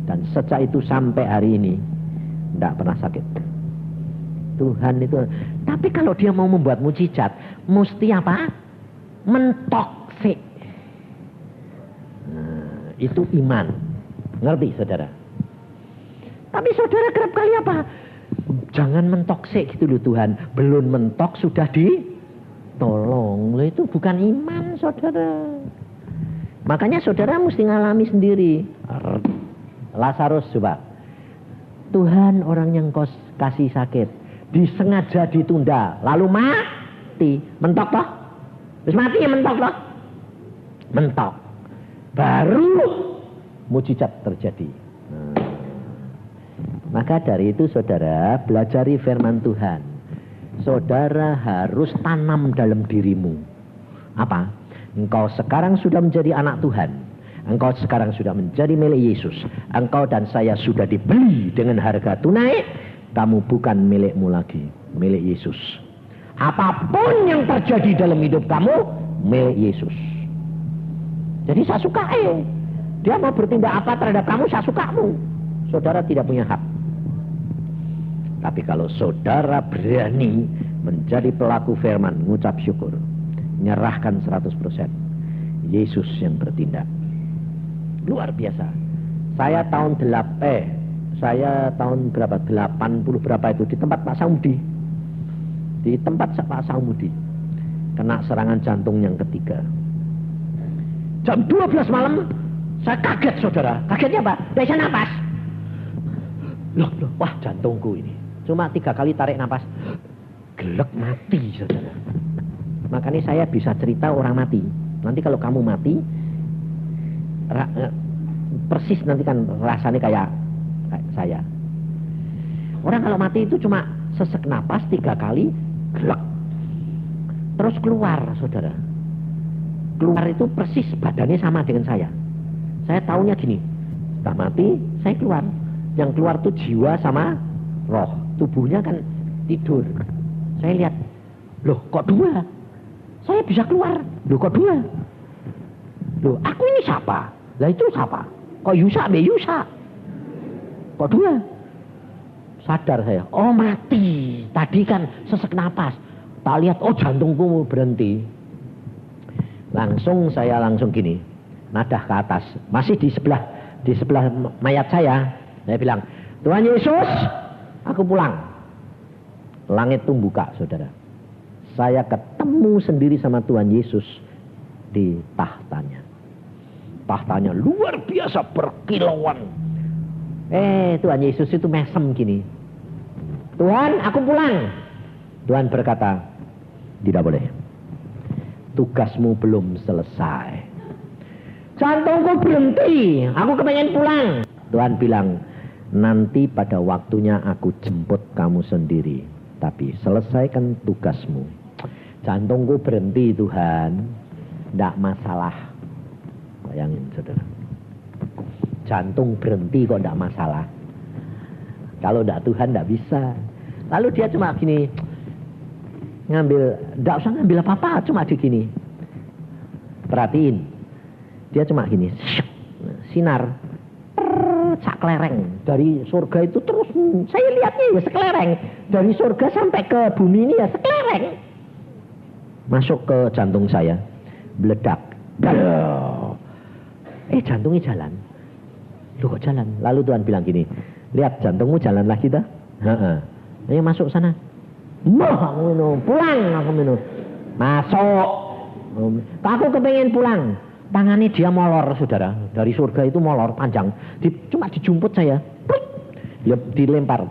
Dan sejak itu sampai hari ini tidak pernah sakit. Tuhan itu. Tapi kalau dia mau membuat mukjizat, mesti apa? Mentoksik. Nah, itu iman. Ngerti saudara? Tapi saudara kerap kali apa? Jangan mentoksik gitu loh Tuhan. Belum mentok sudah ditolong. Loh itu bukan iman saudara. Makanya saudara mesti ngalami sendiri. Lazarus coba. Tuhan, orang yang kau kasih sakit disengaja ditunda lalu mati. Mentok toh? Terus mati ya mentok toh? Mentok. Baru mujizat terjadi. Maka dari itu saudara, belajari firman Tuhan. Saudara harus tanam dalam dirimu. Apa? Engkau sekarang sudah menjadi anak Tuhan. Engkau sekarang sudah menjadi milik Yesus. Engkau dan saya sudah dibeli dengan harga tunai. Kamu bukan milikmu lagi, milik Yesus. Apapun yang terjadi dalam hidup kamu, milik Yesus. Jadi saya suka dia mau bertindak apa terhadap kamu, saya sukamu. Saudara tidak punya hak. Tapi kalau saudara berani menjadi pelaku firman, ngucap syukur, nyerahkan 100%, Yesus yang bertindak. Luar biasa. Saya tahun berapa? 80 berapa itu di tempat Pak Saudi. Di tempat Pak Saudi. Kena serangan jantung yang ketiga. Jam 12 malam saya kaget saudara. Kagetnya apa? Bisa napas. Loh, wah jantungku ini. Cuma 3 kali tarik napas, gelek mati saudara. Makanya saya bisa cerita orang mati. Nanti kalau kamu mati, persis nanti kan rasanya kayak saya. Orang kalau mati itu cuma sesek napas 3 kali, gelek. Terus keluar saudara. Keluar itu persis badannya sama dengan saya. Saya taunya gini, setelah mati saya keluar. Yang keluar tuh jiwa sama roh. Tubuhnya kan tidur. Saya lihat, loh kok 2? Saya bisa keluar. Loh kok 2? Loh aku ini siapa? Lah itu siapa? Kok Yusa be Yusa? Kok 2? Sadar saya, oh mati. Tadi kan sesek napas. Tak lihat, oh jantungku berhenti. Langsung gini, nadah ke atas. Masih di sebelah mayat saya. Saya bilang, Tuhan Yesus, aku pulang. Langit tuh buka saudara. Saya ketemu sendiri sama Tuhan Yesus di tahtanya. Tahtanya luar biasa berkilauan. Tuhan Yesus itu mesem gini. Tuhan, aku pulang. Tuhan berkata, tidak boleh. Tugasmu belum selesai. Jantungku berhenti. Aku kepengen pulang. Tuhan bilang, nanti pada waktunya aku jemput kamu sendiri. Tapi selesaikan tugasmu. Jantungku berhenti Tuhan. Tidak masalah. Bayangin saudara. Jantung berhenti kok tidak masalah. Kalau tidak Tuhan tidak bisa. Lalu dia cuma gini. Tidak usah ngambil apa-apa. Cuma gini. Perhatiin. Dia cuma gini. Sinar. Sak kelereng dari surga itu terus saya lihatnya ya sekelereng dari surga sampai ke bumi ini ya sekelereng masuk ke jantung saya meledak. Jantungnya jalan. Loh kok jalan? Lalu Tuhan bilang gini, lihat jantungmu jalan lagi dah. Ayo masuk sana. Aku minum, pulang aku minum. Masuk. Aku kepengen pulang. Tangannya dia molor saudara. Dari surga itu molor panjang. Cuma dijumput saya. Dilempar.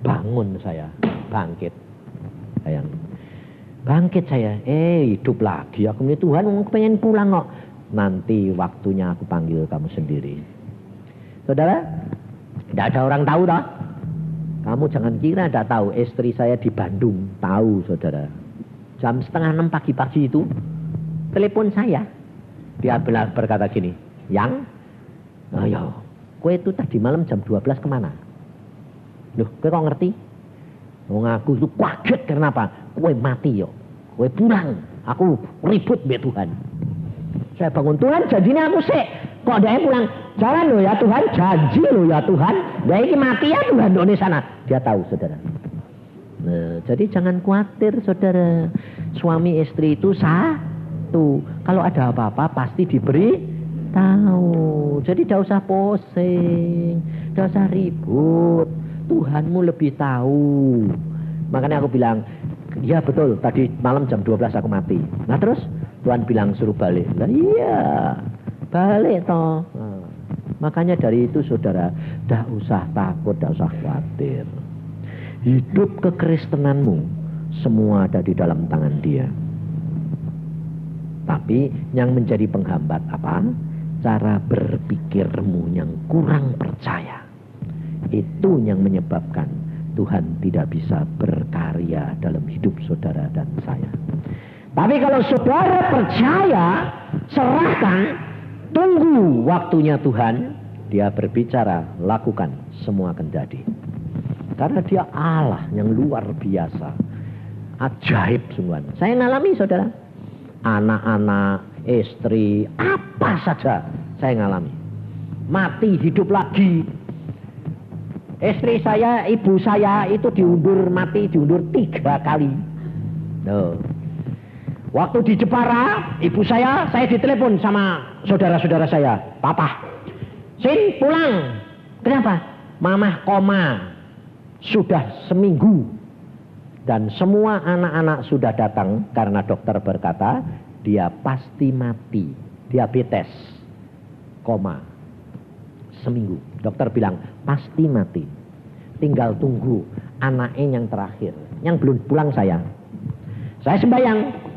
Bangun saya. Bangkit. Sayang. Bangkit saya. Hidup lagi. Aku ini Tuhan mau pengen pulang kok. Nanti waktunya aku panggil kamu sendiri. Saudara. Tidak ada orang tahu dah. Kamu jangan kira tidak tahu. Istri saya di Bandung. Tahu saudara. Jam 5:30 pagi-pagi itu. Telepon saya. Dia berkata gini. Yang. Ayo. Kue itu tadi malam jam 12 kemana? Loh, kue kok ngerti? Ngaku itu kaget karena apa? Kue mati yo. Kue pulang. Aku ribut be Tuhan. Saya bangun Tuhan janjinya aku sih. Kok dia pulang? Jangan loh ya Tuhan. Janji loh ya Tuhan. Dia ini mati ya Tuhan di sana. Dia tahu saudara. Nah, jadi jangan khawatir saudara. Suami istri itu satu. Kalau ada apa-apa pasti diberi tahu. Jadi tidak usah pusing, tidak usah ribut. Tuhanmu lebih tahu. Makanya aku bilang, ya betul tadi malam jam 12 aku mati. Nah terus Tuhan bilang suruh balik. Nah iya, balik toh. Nah, Makanya dari itu saudara, tidak usah takut, tidak usah khawatir. Hidup kekristenanmu semua ada di dalam tangan Dia. Tapi yang menjadi penghambat apa? Cara berpikirmu yang kurang percaya. Itu yang menyebabkan Tuhan tidak bisa berkarya dalam hidup saudara dan saya. Tapi kalau saudara percaya, serahkan, tunggu waktunya Tuhan, Dia berbicara, lakukan, semua akan jadi. Karena Dia Allah yang luar biasa, ajaib sungguhan. Saya ngalami saudara, anak-anak, istri, apa saja saya ngalami. Mati, hidup lagi. Istri saya, ibu saya itu diundur mati, diundur 3 kali. Loh. Waktu di Jepara, ibu saya ditelepon sama saudara-saudara saya. Papa, Sin pulang. Kenapa? Mamah koma. Sudah seminggu. Dan semua anak-anak sudah datang karena dokter berkata, dia pasti mati. Diabetes. Koma. Seminggu. Dokter bilang, pasti mati. Tinggal tunggu anaknya yang terakhir. Yang belum pulang saya. Saya sembahyang.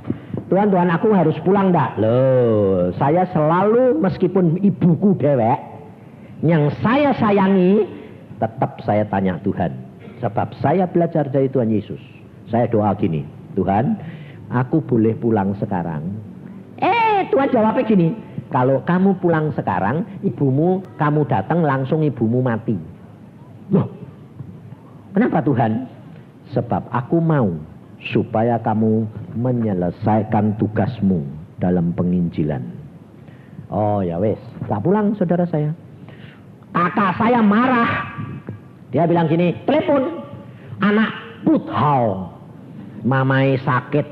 Tuhan, aku harus pulang dah. Loh, saya selalu meskipun ibuku dewek, yang saya sayangi, tetap saya tanya Tuhan. Sebab saya belajar dari Tuhan Yesus. Saya doa gini, Tuhan, aku boleh pulang sekarang. Tuhan jawabnya gini, kalau kamu pulang sekarang, ibumu, kamu datang langsung ibumu mati. Loh, kenapa Tuhan? Sebab aku mau supaya kamu menyelesaikan tugasmu dalam penginjilan. Oh ya wes, tak pulang saudara saya. Kakak saya marah. Dia bilang gini, telepon anak puthau, mamai sakit,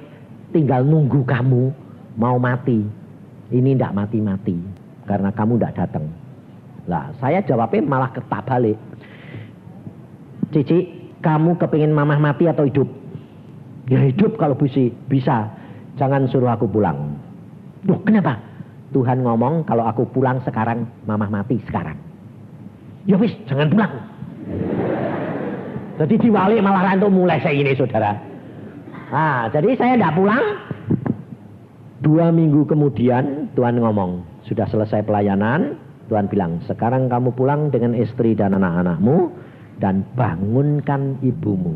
tinggal nunggu kamu mau mati. Ini ndak mati-mati karena kamu ndak datang. Lah saya jawabnya malah ketak balik. Cici, kamu kepingin mamah mati atau hidup? Ya hidup kalau bisa. Jangan suruh aku pulang. Loh kenapa? Tuhan ngomong kalau aku pulang sekarang, mamah mati sekarang. Ya wis, jangan pulang. Jadi diwalik malah rantuk mulai saya ini saudara. Jadi saya tidak pulang. 2 minggu kemudian Tuhan ngomong, sudah selesai pelayanan. Tuhan bilang, sekarang kamu pulang dengan istri dan anak-anakmu dan bangunkan ibumu.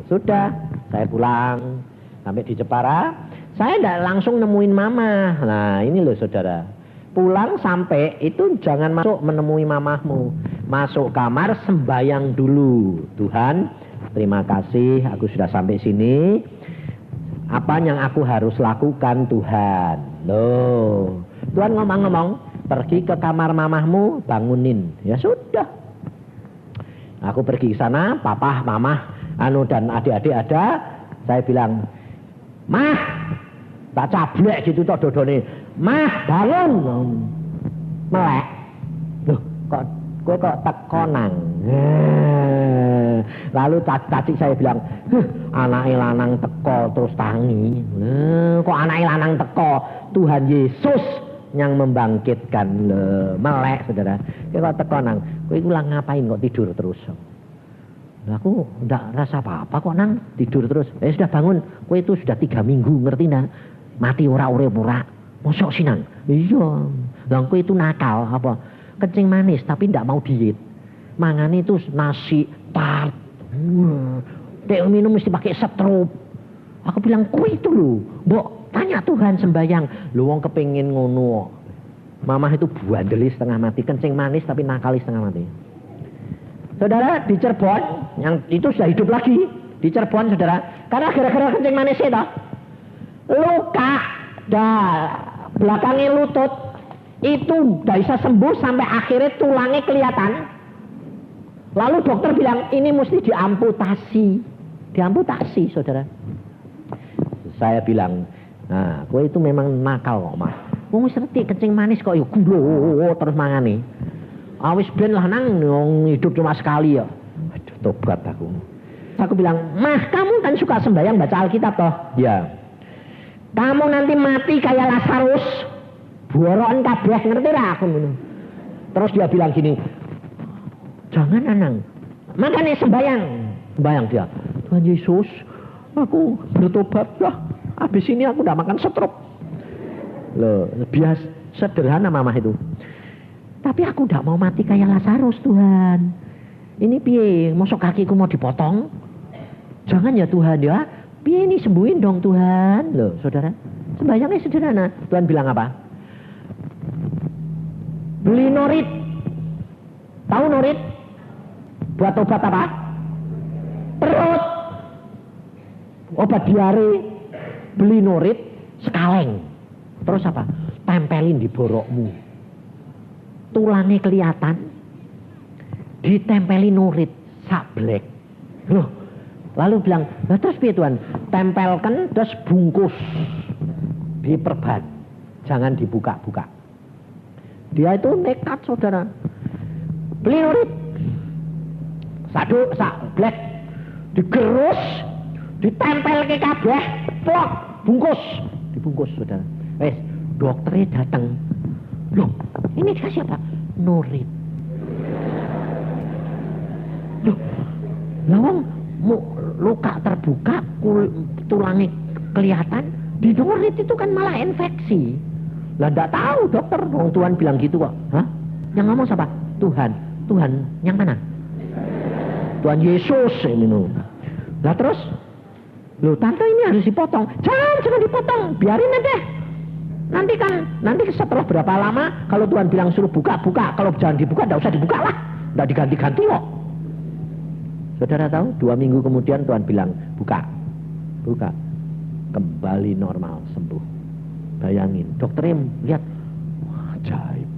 Sudah, saya pulang sampai di Jepara. Saya tidak langsung nemuin mama. Nah ini loh saudara, pulang sampai itu jangan masuk menemui mamahmu. Masuk kamar sembayang dulu. Tuhan, terima kasih aku sudah sampai sini. Apa yang aku harus lakukan Tuhan? Loh, Tuhan ngomong-ngomong, pergi ke kamar mamahmu, bangunin. Ya sudah. Aku pergi ke sana, papa, mama, dan adik-adik ada. Saya bilang, Mah, tak cablek gitu tok dodone. Mah, bangun. Melek. Loh, kok teko nang. Lalu caci saya bilang, anake lanang teko terus tangi. Kok anake lanang teko? Tuhan Yesus yang membangkitkan. Melek saudara. Kok teko nang? Kowe iku lah ngapain kok tidur terus? Aku enggak rasa apa-apa kok nang, tidur terus. Sudah bangun. Kowe itu sudah 3 minggu ngerti nang? Mati ora urip ora. Mosok sih nang? Iya. Lah kowe itu nakal apa? Kencing manis tapi enggak mau diet. Mangane itu nasi tart. Dek minum mesti pakai setrup. Aku bilang kowe itu lho, mbok tanya Tuhan sembayang. Lho wong kepengin ngono. Mamah itu buandeli setengah mati, kencing manis tapi nakali setengah mati. Saudara di Cirebon, yang itu sudah hidup lagi di Cirebon saudara, karena gara-gara kencing manis itu luka belakangnya lutut itu tidak bisa sembuh sampai akhirnya tulangnya kelihatan. Lalu dokter bilang ini mesti diamputasi saudara. Saya bilang, nah kowe itu memang nakal kok mah. Wong wis ngerti kencing manis kok ya gulo terus mangane. Awis ben lah nang hidup cuma sekali ya. Aduh tobat aku. Aku bilang, "Mah, kamu kan suka sembahyang baca Alkitab toh?" Ya. Kamu nanti mati kayak Lazarus. Buorokan kabeh ngerti ra aku ngono. Terus dia bilang gini, jangan Anang, makanya sembayang dia. Tuhan Yesus, aku bertobat lah. Habis ini aku udah makan setrop. Loh, biasa sederhana mamah itu. Tapi aku udah mau mati kayak Lazarus Tuhan. Ini piye, mosok kakiku mau dipotong? Jangan ya Tuhan ya. Piye ini sembuhin dong Tuhan. Loh, saudara, sembayangnya sederhana. Tuhan bilang apa? Beli norit. Tahu norit? Buat obat apa? Perut. Obat diare. Beli norit sekaleng. Terus apa? Tempelin di borokmu. Tulangnya kelihatan. Ditempelin norit sablek. Loh, lalu bilang, nah, terus piye Tuhan? Tempelkan terus bungkus. Diperban. Jangan dibuka-buka. Dia itu nekat saudara. Beli norit. Sablek. Digerus. Ditempel ke kabeh. Plok. Bungkus. Dibungkus saudara. Wes, dokternya datang. Loh, ini dikasih apa? Norit. Loh, lawang luka terbuka, tulangnya kelihatan. Di norit itu kan malah infeksi. Lah enggak tahu dokter, Tuhan bilang gitu kok. Hah? Yang ngomong siapa? Tuhan. Tuhan yang mana? Tuhan Yesus ini loh. Lah terus, loh tante ini harus dipotong. Jangan dipotong, biarin aja. Nanti setelah berapa lama kalau Tuhan bilang suruh buka, kalau jangan dibuka enggak usah dibuka lah. Enggak diganti-ganti kok. Saudara tahu, 2 minggu kemudian Tuhan bilang buka. Kembali normal, sembuh. Bayangin, dokternya lihat, wah, ajaib.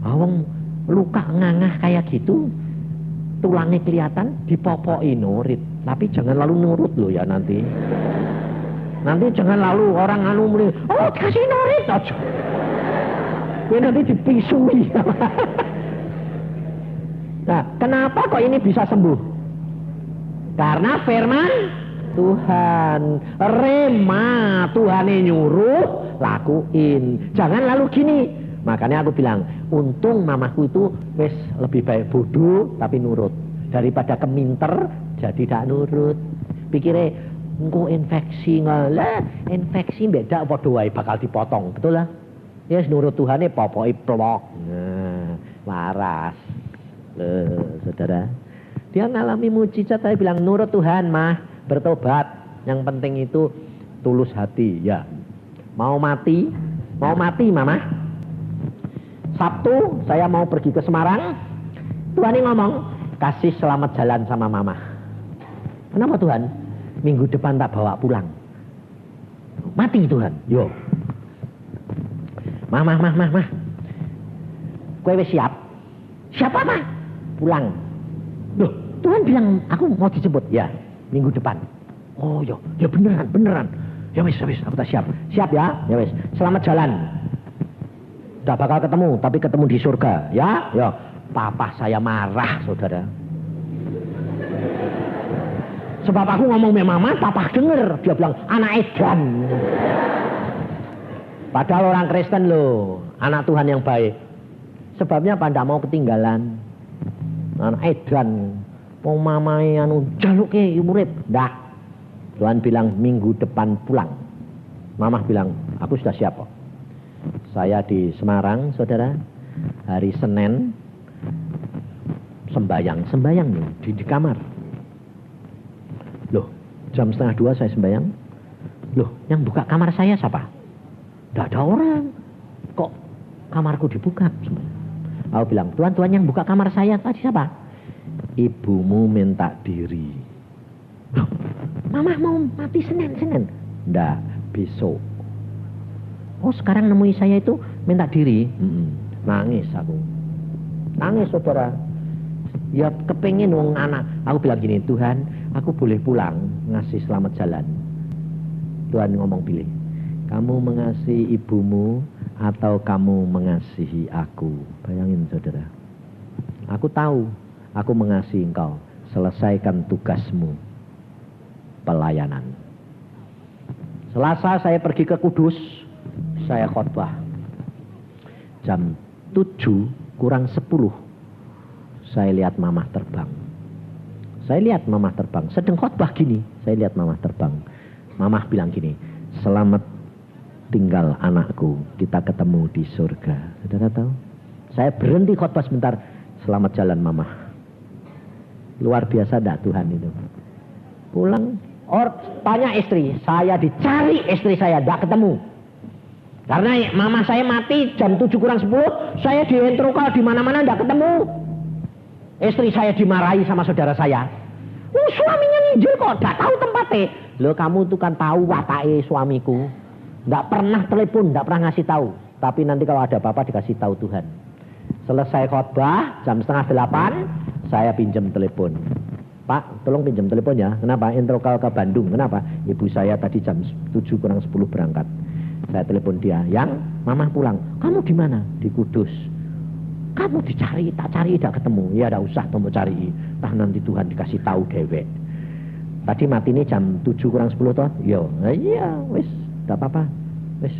Awang luka ngangah kayak gitu, tulangnya kelihatan, dipopoki norit. Tapi jangan lalu nurut loh ya nanti. Nanti jangan lalu orang mulai, oh kasih norit aja. Gue nanti dipisui. Nah, kenapa kok ini bisa sembuh? Karena firman Tuhan, rema Tuhan yang nyuruh, lakuin. Jangan lalu gini. Makanya aku bilang, untung mamaku itu wis lebih baik bodoh tapi nurut daripada keminter jadi tak nurut. Pikirnya engko infeksi ngalah, infeksi beda padha wae bakal dipotong, betul lah. Ya yes, nurut Tuhane popoke plok. Nah, waras. Saudara. Dia ngalami mujizat, saya bilang nurut Tuhan mah, bertobat. Yang penting itu tulus hati, ya. Mau mati mama. Sabtu saya mau pergi ke Semarang. Tuhan ini ngomong, kasih selamat jalan sama mama. Kenapa Tuhan? Minggu depan tak bawa pulang. Mati Tuhan. Yo. Mah. Kowe wis siap? Siap apa? Pulang. Loh, Tuhan bilang aku mau dijemput. Ya, minggu depan. Oh ya beneran. Ya wis, aku tak siap. Siap ya? Ya wis. Selamat jalan. Udah bakal ketemu, tapi ketemu di surga, ya? Ya. Papa saya marah, saudara. Sebab aku ngomong sama mama, papa denger. Dia bilang, anak edan. Padahal orang Kristen loh, anak Tuhan yang baik. Sebabnya apa? Nggak mau ketinggalan. Anak edan. Mau mamanya jaluke murid. Nggak. Tuhan bilang minggu depan pulang. Mama bilang, aku sudah siap kok. Saya di Semarang, saudara. Hari Senin sembayang nih di kamar. Loh, jam 1:30 saya sembayang. Loh, yang buka kamar saya siapa? Tidak ada orang. Kok kamarku dibuka? Aku bilang, Tuhan yang buka kamar saya tadi siapa? Ibumu minta diri. Loh, mama mau mati Senin. Nggak, besok. Oh, sekarang nemui saya itu minta diri. Nangis aku. Nangis saudara. Ya kepengen wong anak. Aku bilang gini, Tuhan, aku boleh pulang ngasih selamat jalan. Tuhan ngomong pilih. Kamu mengasihi ibumu atau kamu mengasihi aku? Bayangin saudara. Aku tahu, aku mengasihi engkau. Selesaikan tugasmu. Pelayanan. Selasa saya pergi ke Kudus. Saya khotbah. Jam 7 kurang 10 saya lihat mamah terbang. Saya lihat mamah terbang. Sedang khotbah gini, saya lihat mamah terbang. Mamah bilang gini, selamat tinggal anakku, kita ketemu di surga. Saudara tahu? Saya berhenti khotbah sebentar, selamat jalan mamah. Luar biasa enggak Tuhan itu? Pulang, tanya istri, saya dicari istri saya, enggak ketemu. Karena mama saya mati jam 7 kurang 10, saya dientrokal di mana-mana enggak ketemu. Istri saya dimarahi sama saudara saya. Suaminya nginjil kok, enggak tahu tempatnya. Loh, kamu tuh kan tahu watake suamiku. Enggak pernah telepon, enggak pernah ngasih tahu. Tapi nanti kalau ada apa-apa dikasih tahu Tuhan. Selesai khotbah jam 7:30, saya pinjam telepon. Pak, tolong pinjam telepon ya. Kenapa? Introkal ke Bandung. Kenapa? Ibu saya tadi jam 7 kurang 10 berangkat. Saya telepon dia. Yang, Mama pulang. Kamu di mana? Di Kudus. Kamu dicari, tak cari, tidak ketemu. Ya, tidak usah kamu cari. Nah, nanti Tuhan dikasih tahu dewek. Tadi mati ini jam 7 kurang 10 toh? Yo, iya, wis, tidak apa-apa. Wis,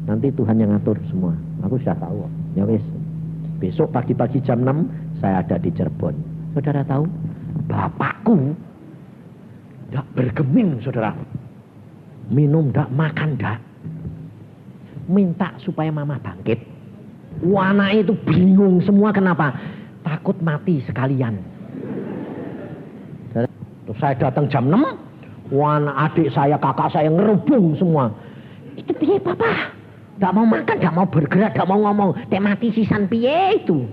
nanti Tuhan yang ngatur semua. Aku sudah tahu. Ya wis. Besok pagi-pagi jam 6 saya ada di Cirebon. Saudara tahu? Bapakku tidak bergeming, saudara. Minum tidak, makan tidak. Minta supaya mama bangkit. Anak itu bingung semua, kenapa? Takut mati sekalian. Terus saya datang jam 6, adik saya, kakak saya ngerubung semua. Itu piye papa? Tidak mau makan, tidak mau bergerak, tidak mau ngomong. Tek mati sisan piye itu?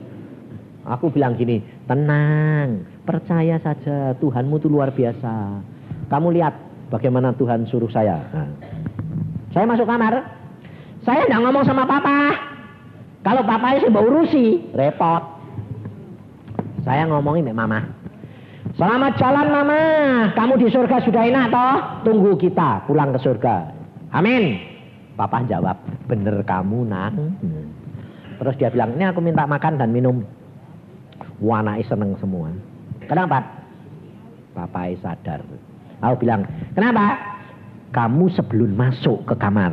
Aku bilang gini, tenang, percaya saja, Tuhanmu itu luar biasa. Kamu lihat bagaimana Tuhan suruh saya. Nah, saya masuk kamar, saya tidak ngomong sama papa. Kalau papanya saya mau urusi, repot. Saya ngomongin sama mama. Selamat jalan mama, kamu di surga sudah enak toh? Tunggu kita pulang ke surga. Amin. Papa jawab, bener kamu nang. Terus dia bilang, ini aku minta makan dan minum. Anaknya seneng semua. Kenapa? Papa sadar. Aku bilang, kenapa? Kamu sebelum masuk ke kamar,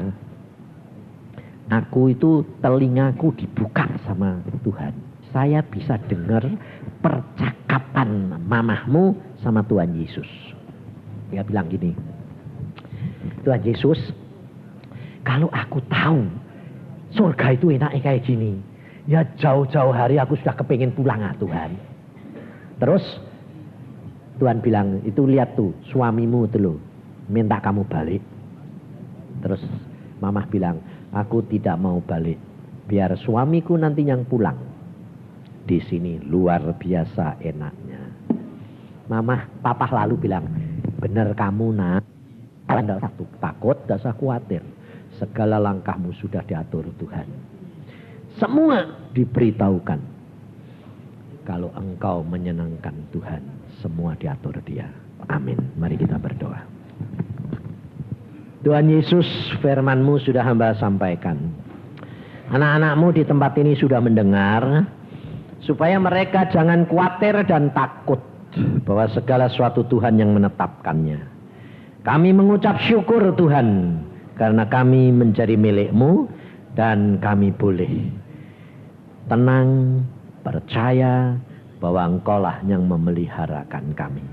aku itu telingaku dibuka sama Tuhan. Saya bisa dengar percakapan mamahmu sama Tuhan Yesus. Dia bilang gini, Tuhan Yesus, kalau aku tahu surga itu enaknya kayak gini, ya jauh-jauh hari aku sudah kepingin pulang Tuhan. Terus Tuhan bilang, itu lihat tuh suamimu tuh loh, minta kamu balik. Terus mamah bilang, aku tidak mau balik, biar suamiku nanti yang pulang. Di sini luar biasa enaknya. Mamah, papa lalu bilang, bener kamu nak, kalian tidak usah takut, tidak usah khawatir. Segala langkahmu sudah diatur Tuhan. Semua diberitahukan. Kalau engkau menyenangkan Tuhan, semua diatur Dia. Amin. Mari kita berdoa. Tuhan Yesus, firman-Mu sudah hamba sampaikan. Anak-anak-Mu di tempat ini sudah mendengar, supaya mereka jangan khawatir dan takut bahwa segala sesuatu Tuhan yang menetapkannya. Kami mengucap syukur Tuhan, karena kami menjadi milik-Mu dan kami boleh tenang, percaya bahwa Engkaulah yang memeliharakan kami.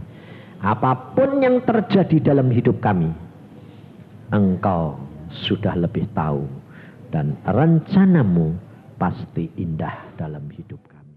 Apapun yang terjadi dalam hidup kami, Engkau sudah lebih tahu, dan rencana-Mu pasti indah dalam hidup kami.